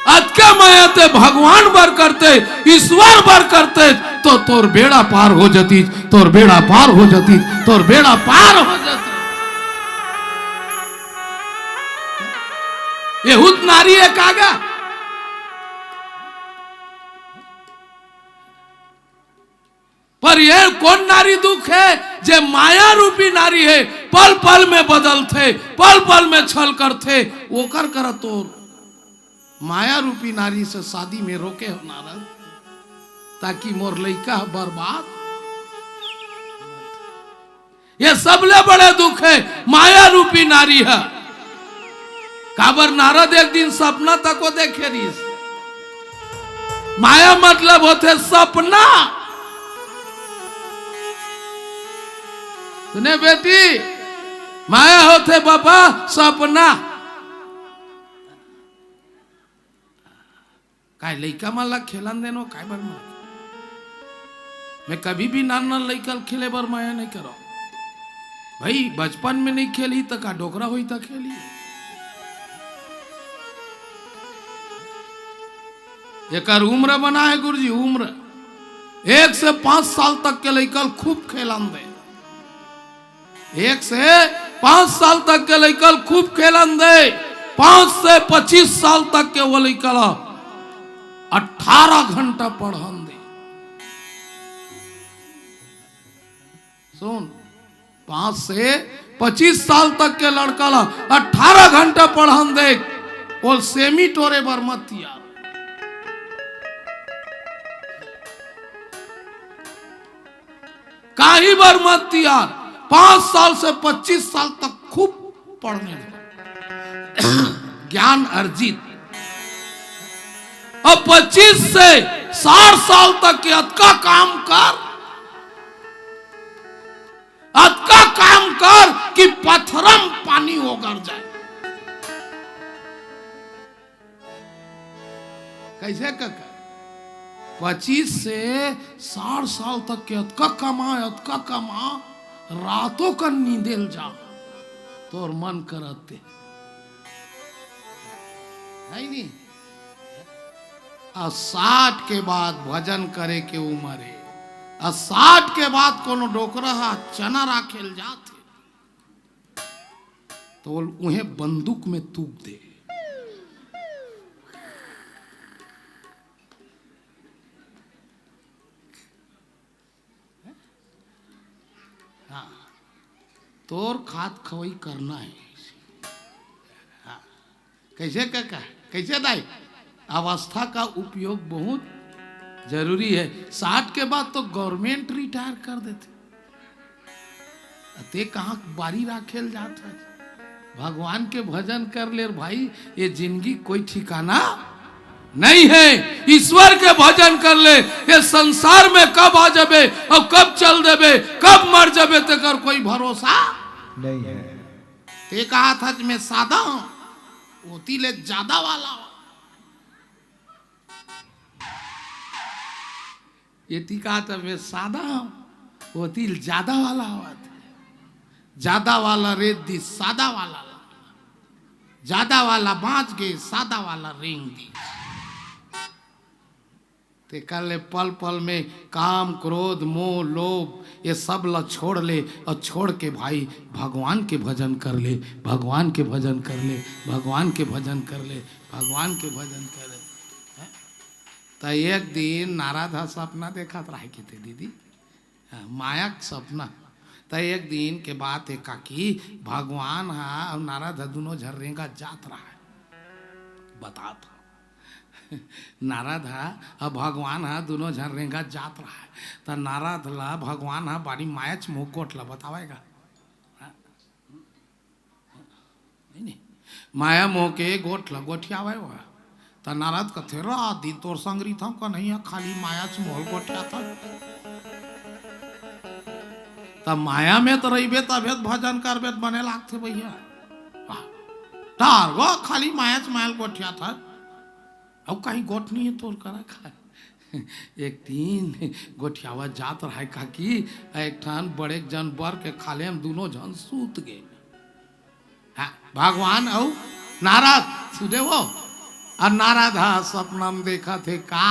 अतके माया ते भगवान बर करते, ईश्वर बर करते तो तोर बेड़ा पार हो जाती, तोर बेड़ा पार हो जाती, तोर बेड़ा पार हो जाती। यहूद नारी है कागा पर ये कौन नारी दुख है जे माया रूपी नारी है, पल पल में बदलते, पल पल में छल करते, वो कर तो माया रूपी नारी से शादी में रोके हो नारद, ताकि मोर लइका बर्बाद। ये सबले बड़े दुख है माया रूपी नारी है। काबर नारद एक दिन सपना तक को देखे रही। माया मतलब होते सपना। सुने बेटी, माया होते बाबा सपना। काय लइका माला खेलन देनो काय बर मैं कभी भी नाना लइका खेले बर माया नहीं करो भाई। बचपन में नहीं खेली तो का डोकरा हुई तो खेली। एक उम्र बना है गुरुजी, उम्र 1 से 5 साल तक के लइका खूब खेलन दे। 1 से 5 साल तक के लइका खूब खेलन दे। 5 से 25 साल तक के वो लइका 18 घंटा पढ़न दे। सुन, 5 से 25 साल तक के लड़का 18 घंटा पढ़न दे। और सेमी टोरे बर मत यार। काही बार मत यार। 5 साल से 25 साल तक खूब पढ़ने दो, ज्ञान अर्जित। अब 25 से 60 साल तक के अतका काम कर, अतका काम कर कि पत्थरम पानी होकर जाए। कैसे कर? 25 से 60 साल तक के अतका कमा, रातों का नींदेल जा तोर मन करते है नहीं। 60 के बाद भजन करे के उम्र है। 60 के बाद कोनो डोकरा चना राखेल जाते तो उन्हें बंदूक में तूप दे। हाँ, तोर खात खवई करना है। हाँ, कैसे काका, कैसे दाई? अवस्था का उपयोग बहुत जरूरी है। 60 के बाद तो गवर्नमेंट रिटायर कर देते। ते कहाँ बारी राखेल जाता है। भगवान के भजन कर ले भाई, ये जिंदगी कोई ठिकाना नहीं है। ईश्वर के भजन कर ले। ये संसार में कब आ जाबे और कब चल देबे, कब मर जाबे तेकर कोई भरोसा नहीं है। ते कहा था मैं सादा हूं, होती ले ज्यादा वाला हूं। ये टीका था मैं सादा हूं, होती ज्यादा वाला हुआ। ज्यादा वाला रेत दी, सादा वाला, ज्यादा वाला बाँच गए, सादा वाला रेंग दी। ते कर ले पल पल में काम, क्रोध, मोह, लोभ ये सब ला छोड़ ले और छोड़ के भाई भगवान के भजन कर ले, भगवान के भजन कर ले, भगवान के भजन कर ले, भगवान के भजन कर ले। तो एक दिन नारद सपना देखा रहा कि थे दीदी, माया सपना। तो एक दिन के बात है काकी, भगवान और नारद दोनों झर्रेगा जात रहा है। बता तो नारद और भगवान दोनों झर्रेगा जात रहा है। तो नारद ला भगवान बारी मायाच मुँह कोट ला बतावेगा। नहीं माया मोह के गोठ ला गोठियावे हुआ। तो नारद कथे रात दिन तोर संगरी था कन्हैया खाली मायाच मोहल गोठिया था। तब माया में तो रही तबेत भजन करबे बने लागते भैया। तार गो खाली मायाच महल गोठिया था। अब कहीं गोठ नहीं है तोर करा खा। एक दिन गोठियावा जात रहा काकी, एक ठान बड़े जन बर के खाले हम दोनों जन सूत गए। हाँ, भगवान औ नारद सुने वो और नारद सपना में देखा थे का।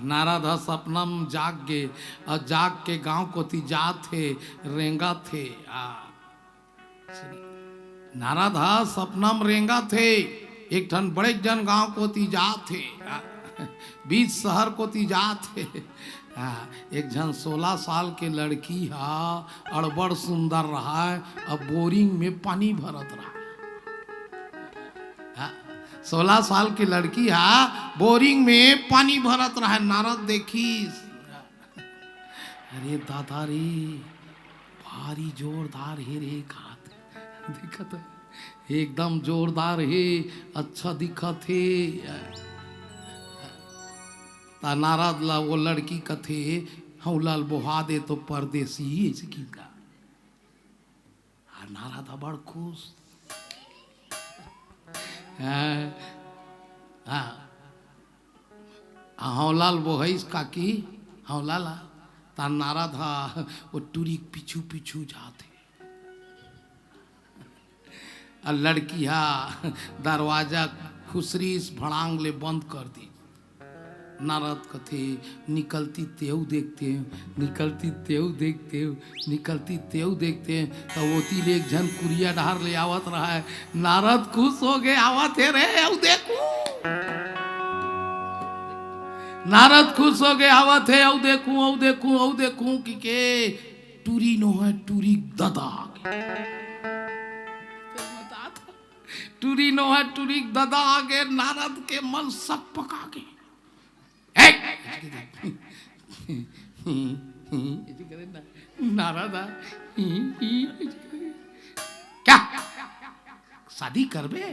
नारद सपना में जाग गए और जाग के गांव को ती जा थे, रेंगा थे। नारद सपना में रेंगा थे। एक ठन बड़े जन गांव को ती जा थे। बीच शहर को ती जात है। एक जन 16 साल के लड़की हा अड़बड़ सुंदर रहा है, अब बोरिंग में पानी भरत रहा। 16 साल की लड़की हा बोरिंग में पानी भरत रहा है। नारद देखी, अरे दादा रे भारी जोरदार है रे, हाथ दिखत है एकदम जोरदार है, अच्छा दिखत है। ता नारद ला वो लड़की कथे हम लाल बोहा दे तो परदेसी इसकी का। नारद बड़ खुश। हौलाल बोहईस काकी हौलाला ता नारद हा वो टूरी पीछू पीछू जाते। लड़की हा दरवाजा खुसरीस भड़ांग ले बंद कर दी। नारद कथे निकलती तेव देखते हैं, निकलती तेव देखते हो, निकलती तेव देखते हैं। तो वो तीन एक जन कुरिया ढार ले आवत रहा है। नारद खुश हो गए, आवत है रे औ देखू। नारद खुश हो गए, आवत है औ देखू औ देखू औ देखू कि के टूरी नो है टूरी ददा। टूरी नो है टूरी ददा आगे। नारद के मन सब पका गए। नारद क्या शादी करबे?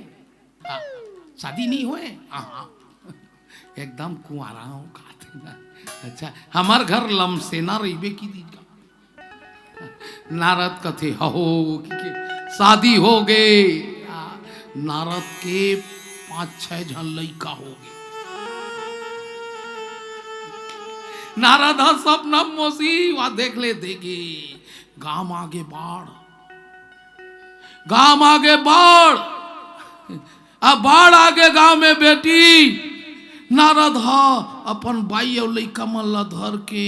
शादी नहीं हुए? एकदम कुंवारा हूँ खाते ना। अच्छा हमार घर लमसेना रहीबे की दी। नारद कथे हो शादी हो गए। नारद के 5-6 जन लड़का हो गए। नारद सपना मोसी वहां देख ले देगे गांव आगे बाढ़, गांव आगे बाढ़। अब बाढ़ आगे गांव में बेटी नारद हा अपन बाई और लइका मन ला धर के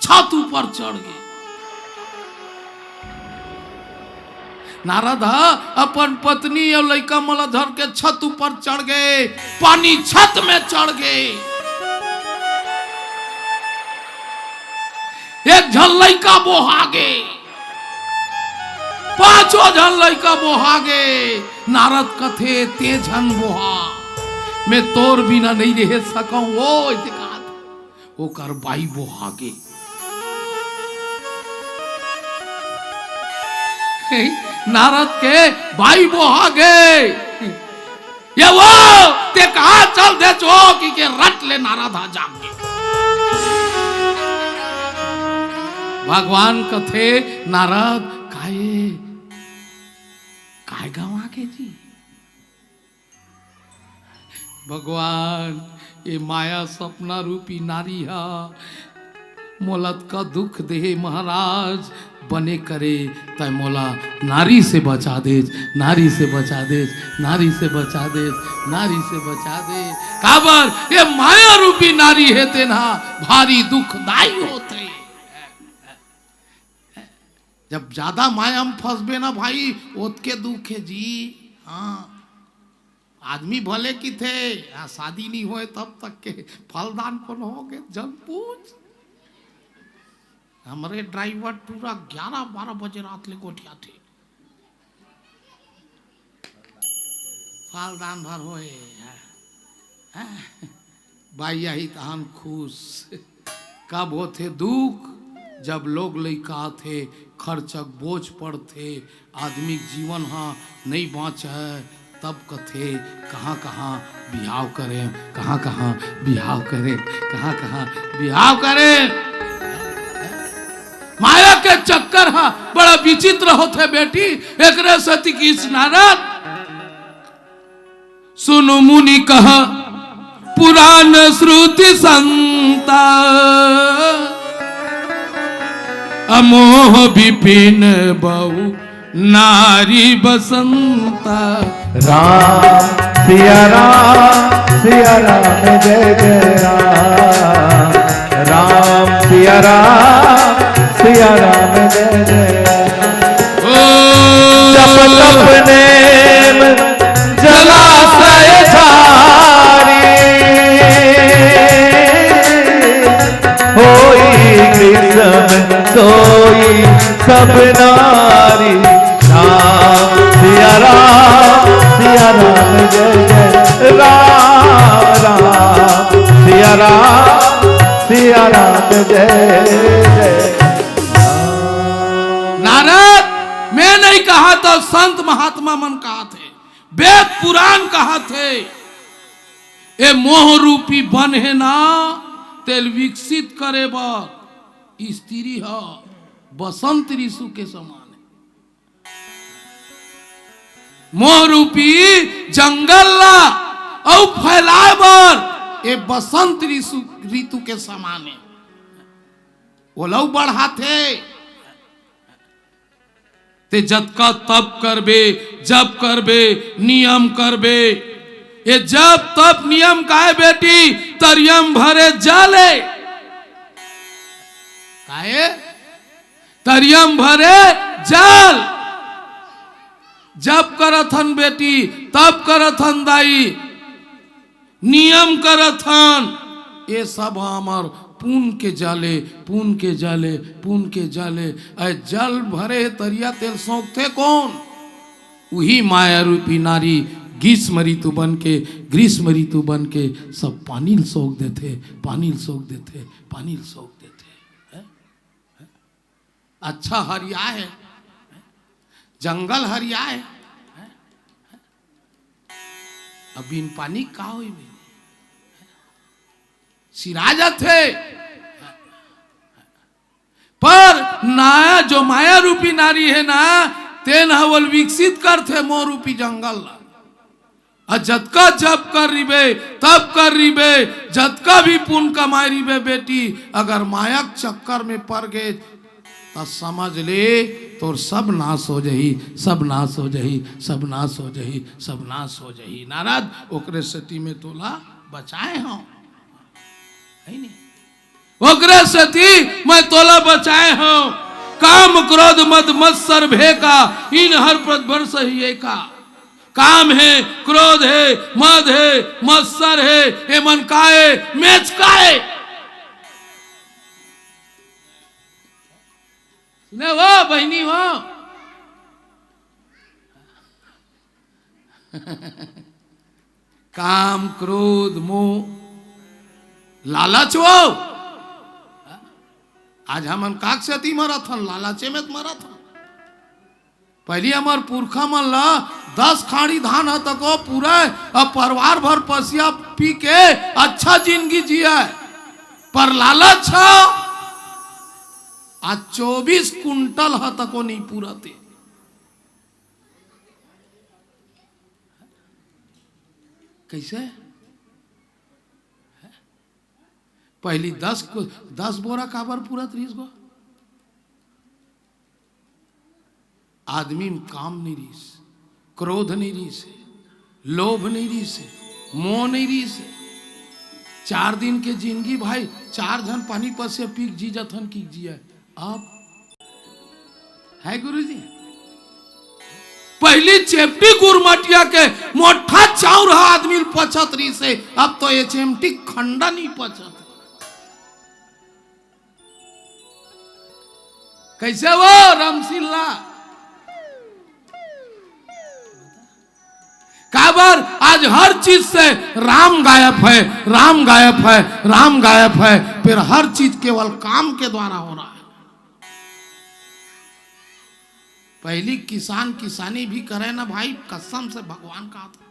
छत ऊपर चढ़ गए। नारद हा अपन पत्नी और लइका मन ला धर के छत ऊपर चढ़ गए। पानी छत में चढ़ गए। एक झन लइका बोहागे, 5 झन लइका बोहागे। नारद कथे ते झन बोहा मैं तोर बिना नहीं रह सकूं। वो वो कर बाई बोहागे। नारद के भाई बोहागे। ये वो ते कहा चल दे चो कि के रट ले। नारद आ जागे। भगवान कथे नारद काहे गाँव आके जी। भगवान ये माया सपना रूपी नारी हा मोलत का दुख दे महाराज बने करे तय मोला नारी से बचा दे, नारी से बचा दे, नारी से बचा दे, नारी से बचा दे। काबर ये माया रूपी नारी है तेना भारी दुखदाई होते। जब ज्यादा माया में फंसबे ना भाई ओतके दुख है जी। हाँ आदमी भले की थे शादी नहीं हुए तब तक के फलदान कौन हो गए जब पूछ। हमारे ड्राइवर पूरा 11-12 बजे रात ले गोठिया थे फलदान भर होए। भाई यही तहन खुश कब होते दुख जब लोग लइका थे खर्चक बोझ पर थे आदमी जीवन हाँ नहीं बाँच है तब कथे कहाँ कहाँ बिहाव करें, कहाँ कहाँ बिहाव करें, कहाँ कहाँ बिहाव करें। माया के चक्कर हाँ बड़ा विचित्र होते बेटी। एक सती की नारद सुनु मुनि कहा पुराण श्रुति संता अमोह विपिन बहु नारी बसंता। राम सिया राम जय जय राम। राम सिया राम जय जय। जप तप नेम जलाशय झारी सब नारी राम सिया राम जय जय राम राम सिया राम जय जय। नारद, मैं नहीं कहा तो संत महात्मा मन कहा थे, वेद पुराण कहा थे, ए मोह रूपी बन है ना तेल विकसित करे बर स्त्री ह बसंत ऋतु के समान है। मोह रूपी जंगल ला और फैलाए बर ए बसंत ऋतु के समान है। वो लोग बढ़ाते ते जतका तप करबे जब करबे नियम करबे, ये जब तप नियम काहे बेटी तरियम भरे जले, काहे तरियम भरे जल। जब करथन बेटी तब करथन दाई, नियम करथन, ये सब हमार पून के जाले पून के जाले पून के जाले। जल भरे तरिया तेल सौंपते कौन? वही माया रूपी नारी ग्रीष्म ऋतु बन के सब पानी सोख देते, पानी सोख देते, पानी सोख देते। अच्छा हरिया है, जंगल हरिया है, अब बिन पानी का हुई सिरा जाते। पर ना जो माया रूपी नारी है ना तेन हवल विकसित करते मोह रूपी जंगल। जतका जब कर रिबे तब कर रिबे, जतका भी पुण्य कमाई रिबे बेटी, अगर मायक चक्कर में पड़ गए तो समझ ले तो सब नाश हो जही, सब नाश हो जही, सब नाश हो जही, सब नाश हो जही। नारद ओकरे सती में तोला बचाए हो, है नहीं? ओकरे सती मैं तोला बचाए हो। काम क्रोध मद मत्सर भेका इन हर प्रतिवर्ष ही एका। काम है, क्रोध है, मद है, मत्सर है, ये मन काए मेच काए। सुने वो बहनी हो काम क्रोध मोह लालच हो। आज हम काक से अति मरथन लालचे में मरथन। पहली हमार पुरखा मन ला 10 खाड़ी धान है तको पूरा अब परिवार भर पसिया पी के अच्छा जिंदगी जिया, पर लालच है आज 24 कुंटल है तको नहीं पूराते। कैसे? पहली 10 बोरा काबर पूरा 30 गो आदमी में काम नहीं रही से, क्रोध नहीं रही से, लोभ नहीं रही से, मोह नहीं रही से। 4 दिन के जिंदगी भाई 4 जन पानी पर से पीक जी जथन की जिया। अब है गुरुजी पहली चेपटी गुरमटिया के मोटा चाउर आदमी पचत रही से, अब तो ये चेमटी खंडा नहीं पचत। कैसे वो रामसिल्ला काबर आज हर चीज से राम गायब है, राम गायब है, राम गायब है, फिर हर चीज केवल काम के द्वारा हो रहा है। पहली किसान किसानी भी करे ना भाई, कसम से भगवान कहा था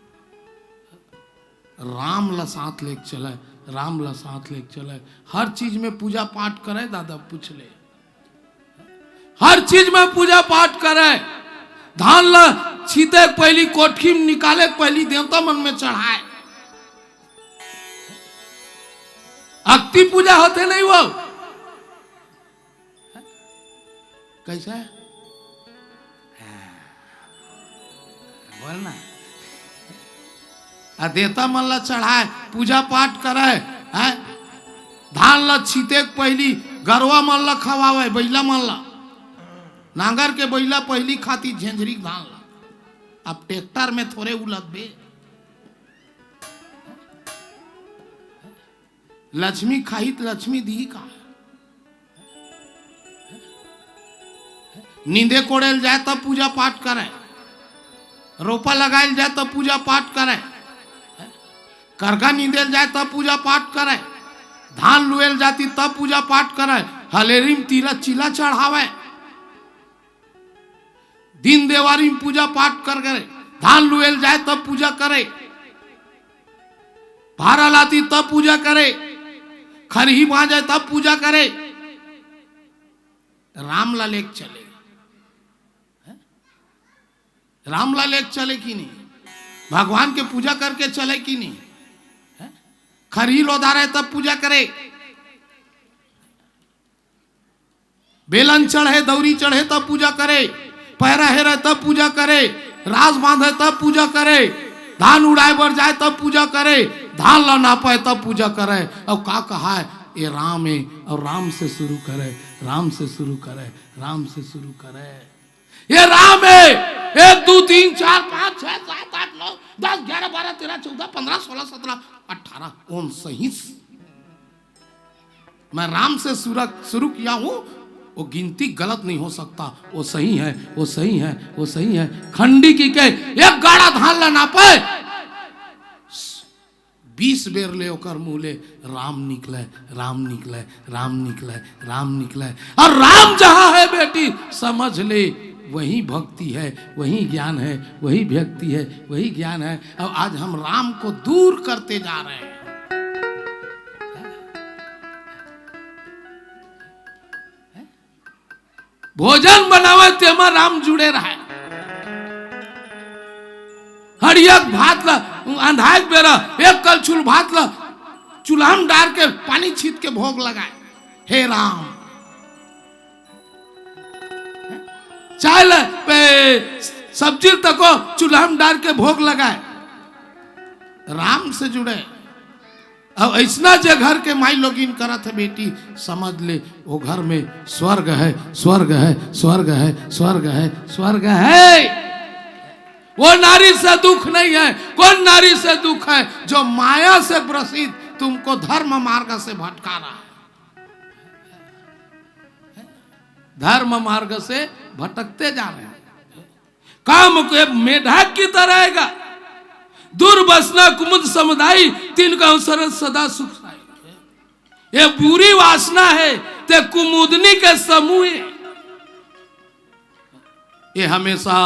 राम ला साथ लेके चले, राम ला साथ लेके चले। हर चीज में पूजा पाठ करे, दादा पूछ ले, हर चीज में पूजा पाठ करे। धान ला छीते पहली कोठी में निकाले, पहली देवता मन में चढ़ाए। अक्ति पूजा होते नहीं वो कैसा बोलना देवता मन ला चढ़ाए, पूजा पाठ करे है। धान ला छीते पहली गरवा मन ला खवावे, बैला मन ला नांगर के बैला पहली खाती झेंझरी धान ला। अब ट्रैक्टर में थोड़े उलट बे। लक्ष्मी खाई तो लक्ष्मी दी का नींदे कोड़ेल जाए तब पूजा पाठ करें, रोपा लगायल जाए तब पूजा पाठ करें, करगा नींदेल जाए तब पूजा पाठ करें, धान लुएल जाती तब पूजा पाठ करें, हलेरी में तीला चिला चढ़ावे, दिन देवारी में पूजा पाठ कर करे, धान लुएल जाए तब पूजा करे, भारा लाती तब पूजा करे, खरही वहां जाए तब पूजा करे। रामलाल एक चले, रामलाल एक चले कि नहीं? भगवान के पूजा करके चले कि नहीं? खरही लोधा रहे तब पूजा करे, बेलन चढ़े दौरी चढ़े तब पूजा करे, पहरा हेरे तब पूजा करे, राज बांधे तब पूजा करे, धान उड़ाए बर जाए तब पूजा करे, धान ला ना पाए तब पूजा करे। अब का कहा है? ये राम है और राम से शुरू करे, राम से शुरू करे, राम से शुरू करे। ये राम है। 1 2 3 4 5 6 7 8 9 10 11 12 13 14 15 16 17 18 19। मैं राम से शुरू किया हूं, वो गिनती गलत नहीं हो सकता, वो सही है, वो सही है, वो सही है। खंडी की कहे एक गाड़ा धान ला ना पाए, 20 बेर ले ओकर मुंह ले राम निकले, राम निकले, राम निकले, राम निकले। और राम जहां है बेटी समझ ले वही भक्ति है, वही ज्ञान है, वही भक्ति है, वही ज्ञान है। अब आज हम राम को दूर करते जा रहे हैं। भोजन बनावे तेमा राम जुड़े रहे, हरियक भात ला अंधाक बेरा एक कलछुल भात ला चूल्हा में डाल के पानी छीट के भोग लगाए, हे राम। चाय पे सब्जी तको चूल्हा में डाल के भोग लगाए, राम से जुड़े। अब ऐसा जो घर के माई लोगिन करत है बेटी, समझ ले वो घर में स्वर्ग है, स्वर्ग है, स्वर्ग है, स्वर्ग है, स्वर्ग है। वो नारी से दुख नहीं है। कौन नारी से दुख है? जो माया से ग्रसित तुमको धर्म मार्ग से भटका रहा है, धर्म मार्ग से भटकते जा रहे हैं। काम को मेढक की तरह दुर्वसना कुमुद समुदाय तिनका सरल सदा सुख। ये बुरी वासना है ते कुमुदनी के समूह, ये हमेशा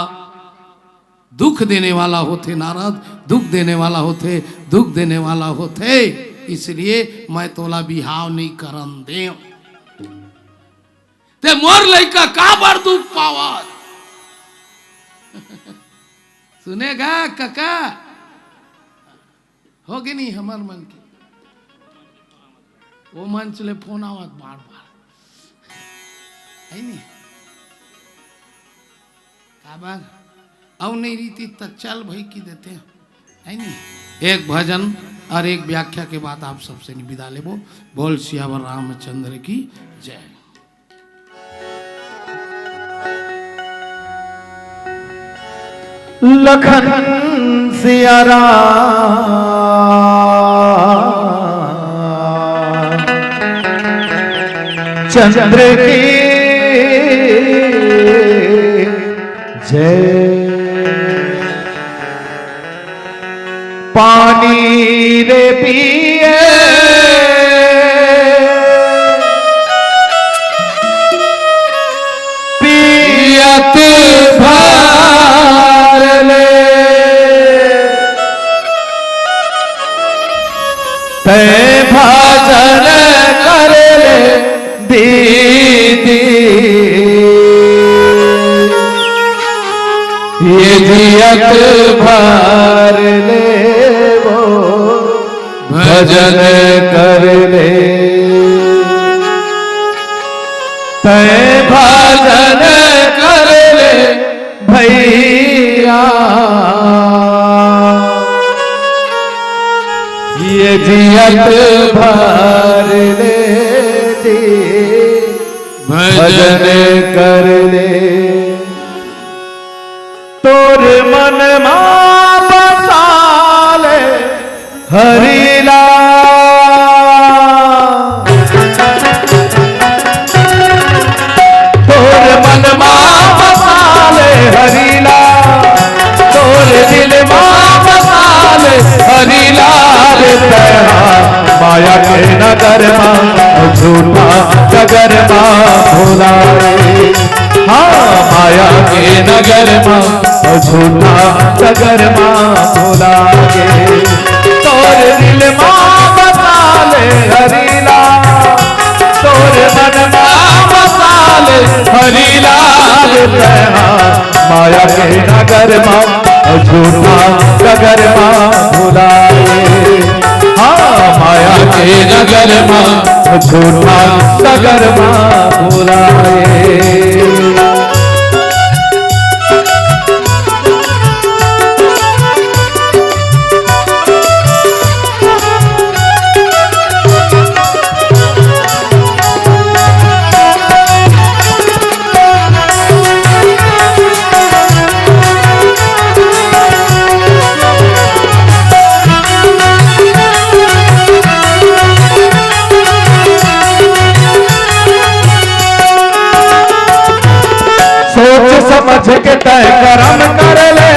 दुख देने वाला होते नारद, दुख देने वाला होते, दुख देने वाला होते। इसलिए मैं तोला बिहाव नहीं करन दे, ते मोर लइका का बार दुख पावा। सुनेगा काका? होगी नहीं हमार मन की, वो मन चले फोन आवत बार बार है नहीं का बार अब नहीं रीति तो चल भाई की देते हैं है नहीं। एक भजन और एक व्याख्या के बाद आप सबसे विदा लेबो। बोल सियावर रामचंद्र की जय। लखन सिया राम चंद्र की जय। पानी रे पिए पियत भर ले, ते भजन कर ले दीदी, ये जियत भर ले वो भजन कर ले, ते भजन कर ले भैया, ये जियत भर ले भजन कर ले। तोर मन मां बसा ले हरिला, तोर मन मां रे तैहा माया के नगर माँ झूठा डगर माँ भुलाए। हाँ माया के नगर माँ झूठा डगर माँ भुलाए। तोर दिल माँ बसा ले हरीला, तोर मन माँ बसा ले हरीला रे तैहा माया के नगर माँ झूठा डगर माँ भुलाए। हाँ माया के नगर माँ झूठा डगर माँ भुलाए। समझ के तय कर्म कर ले,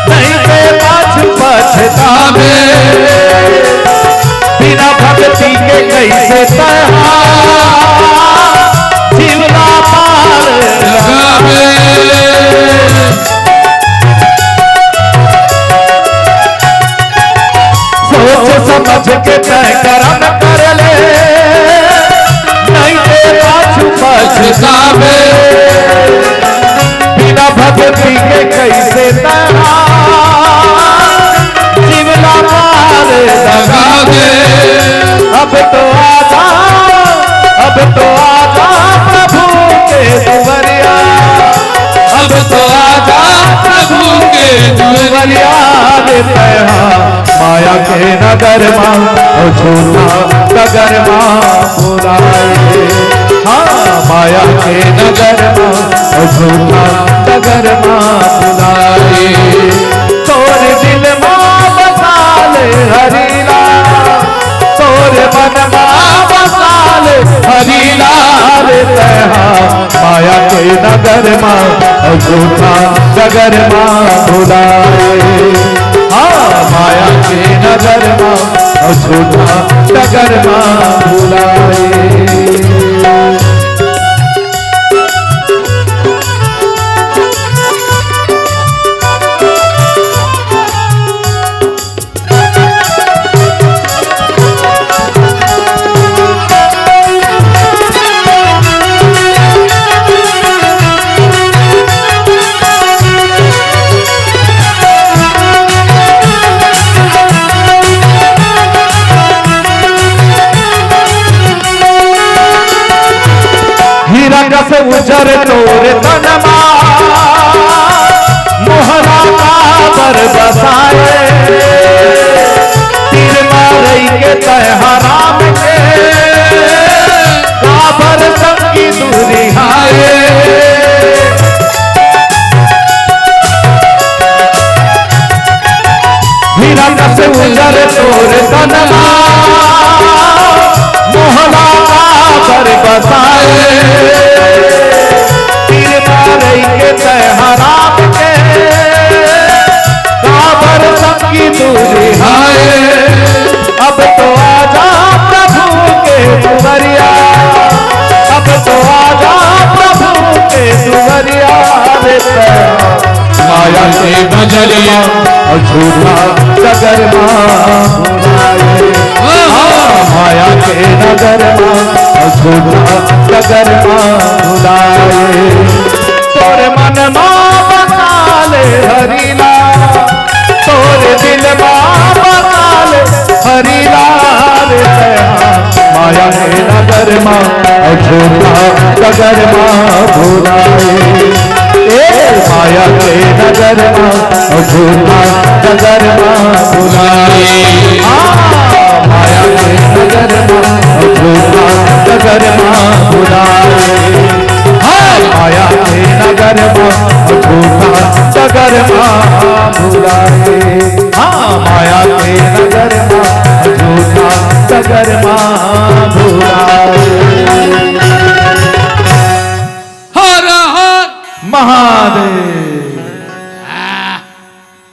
नहीं के पाछू पछतावे। बिना भक्ति के कैसे तैहा जीवना पार लगावे। सोच समझ के तय कर्म कर ले, नहीं के पाछू पछतावे। बिना भक्ति के कैसे तैहा जीवना पार लगावे। अब तो आजा, अब तो आजा प्रभु के दुवरिया, अब तो आजा प्रभु के दुवरिया रे तैहा माया के नगर माँ झूठा डगर माँ भुलाए। हाँ माया के नगर माँ झूठा डगर माँ भुलाए। तोर दिल माँ बसा ले हरीला, तोर मन माँ बसा ले हरीला रे तैहा माया के नगर माँ झूठा डगर माँ भुलाए। हाँ माया के नगर माँ झूठा डगर माँ भुलाए। से उजर तोर तनमा मोहरा काबर बसाए। तीर मारई के तैहा राम के काबर संगी दुरिहाए। हीरा से उजर तोर तनमा मोहरा काबर बसाए। के तैहा राम के काबर संगी दुरिहाए। अब तो आजा प्रभु के दुवरिया, अब तो आजा प्रभु के दुवरिया रे तैहा माया के नजरिया झूठा डगर माँ भुलाए। माया के नगर माँ झूठा डगर माँ भुलाए। तोर मन माँ बसा ले हरीला, तोर दिल माँ बसा ले हरीला रे तैहा माया के नगर माँ झूठा डगर माँ भुलाए। माया के नगर माँ झूठा डगर माँ भुलाए। माया के नगर माँ झूठा डगर माँ भुलाए। माया के नगर माँ झूठा डगर माँ भुलाए। हाँ माया के नगर माँ झूठा डगर माँ भुलाए। हर हर महादेव।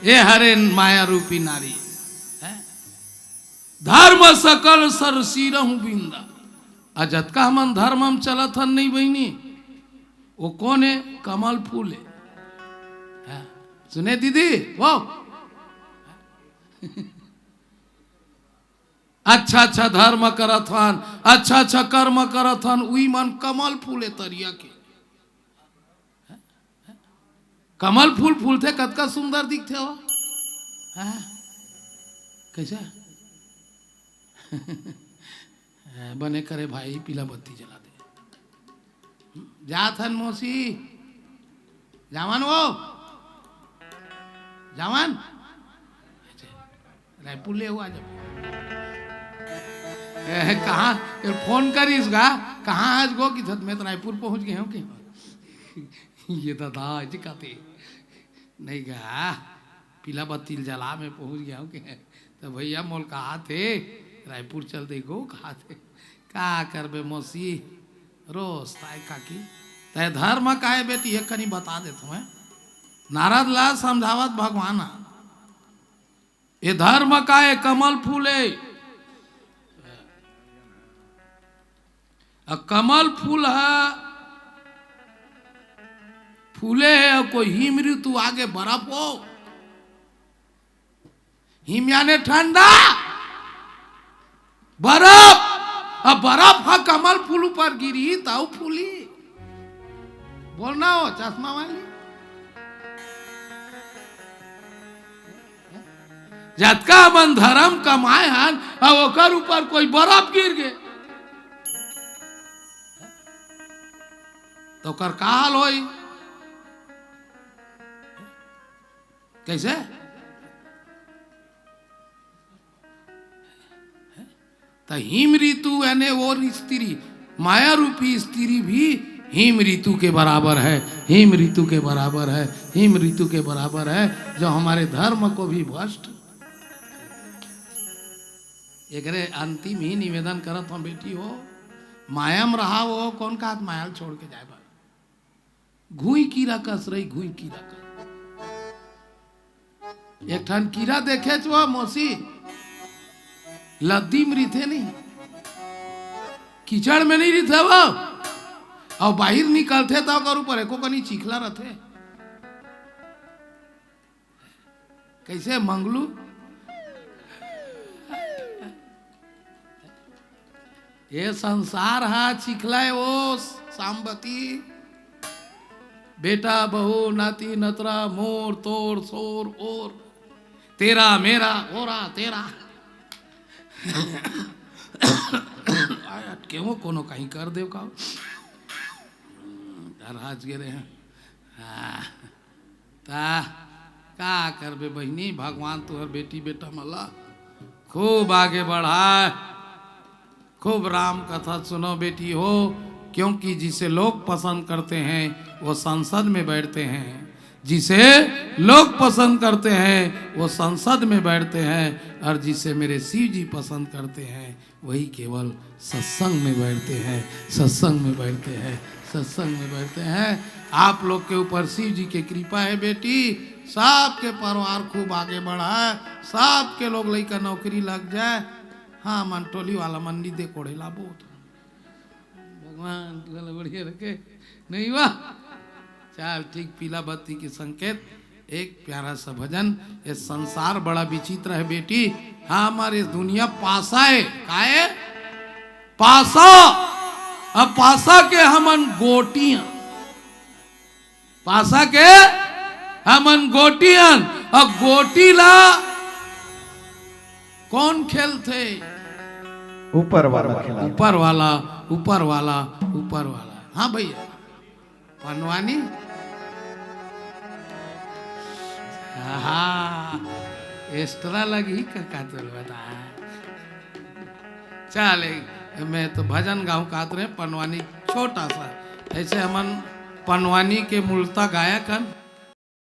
ये हरे माया रूपी नारी है। धर्म सकल सरसीरहु बिंदा। अजत का हमन धर्म हम चलत हन नहीं बहनी, वो कौन है? कमल फूल है। हाँ, सुने दीदी वो अच्छा अच्छा धर्म करत हन, अच्छा अच्छा कर्म करत हन, उई मन कमल फूले तरिया के। कमल फूल फूलते कतका सुंदर दिखते हो। हाँ? कैसा बने करे भाई, पीला बत्ती जला दे। जात हन मौसी, जावन वो जावन रायपुर ले हुआ जब कहाँ फोन करीस गा, कहाँ आज गो कि मैं तो रायपुर पहुंच गए हूँ कि ये दादा आज कहते नहीं गा, पीला बत्ती जला में पहुंच गया हूँ कि तो भैया मोल कहा थे रायपुर चल दे गो, कहा थे का करबे मौसी रोज ताय काकी तय धर्म का है बेटी, एक कनी बता दे तुम्हें। नारद ला समझावत भगवान, ये धर्म का है कमल फूले, कमल फूल है फूले है और कोई हिम ऋतु आगे बर्फ हो, हिम यानी ठंडा, बर्फ, अब बर्फ है कमल फूल पर गिरी ताऊ फूली। बोलना हो चश्मा वाली जतका मन धर्म कमाए हन और ओकर ऊपर कोई बर्फ गिर गए तो कर का हाल होई? कैसे? तो हिम ऋतु यानी वो स्त्री, माया रूपी स्त्री भी हिम ऋतु के बराबर है, हिम ऋतु के बराबर है, हिम ऋतु के बराबर है, जो हमारे धर्म को भी भ्रष्ट। एकरे अंतिम ही निवेदन करत हम बेटी हो, मायाम रहा वो कौन का हाथ मायाल छोड़ के जाए भाई, घुई कीड़ा कस रही, घुई कीड़ा कस। एक ठन कीड़ा देखे छो मौसी, लद्दी में रिथे नहीं, कीचड़ में नहीं रिथे वो, और बाहर निकलते तो अगर ऊपर एको कनी चिखला रहते। कैसे मंगलू ये संसार है चिखला है वो सांबती, बेटा बहू नाती नतरा मोर तोड़ सोर और तेरा मेरा ओरा तेरा क्यों कोनो कहीं कर दे का राज गिरे हैं। ता का करबे बहनी, भगवान तुहर बेटी बेटा मला खूब आगे बढ़ाए, खूब राम कथा सुनो बेटी हो, क्योंकि जिसे लोग पसंद करते हैं वो संसद में बैठते हैं, जिसे लोग पसंद करते हैं वो संसद में बैठते हैं, और जिसे मेरे शिव जी पसंद करते हैं वही केवल सत्संग में बैठते हैं, सत्संग में बैठते हैं, सत्संग में बैठते हैं। आप लोग के ऊपर शिव जी की कृपा है बेटी, सबके परिवार खूब आगे बढ़ा है, सबके लोग लइका नौकरी लग जाए। हाँ मंटोली वाला मंडी दे कोड़ेला बहुत, भगवान तुझे बढ़िया रखे नहीं वाह। चल ठीक, पीला बत्ती के संकेत एक प्यारा सा भजन। ये संसार बड़ा विचित्र है बेटी, हाँ हमारे दुनिया पासा है, का है पासा, अब पासा के हमन गोटियां, पासा के हमन गोटियां, और गोटीला कौन खेलते? ऊपर वाला खिला, ऊपर वाला, ऊपर वाला, ऊपर वाला। हाँ भैया पनवानी, हाँ एक्स्ट्रा लगी का तो बता। चल मैं तो भजन गाँव कात रहे पनवानी छोटा सा, ऐसे हमन पनवानी के मूलता गायक हन।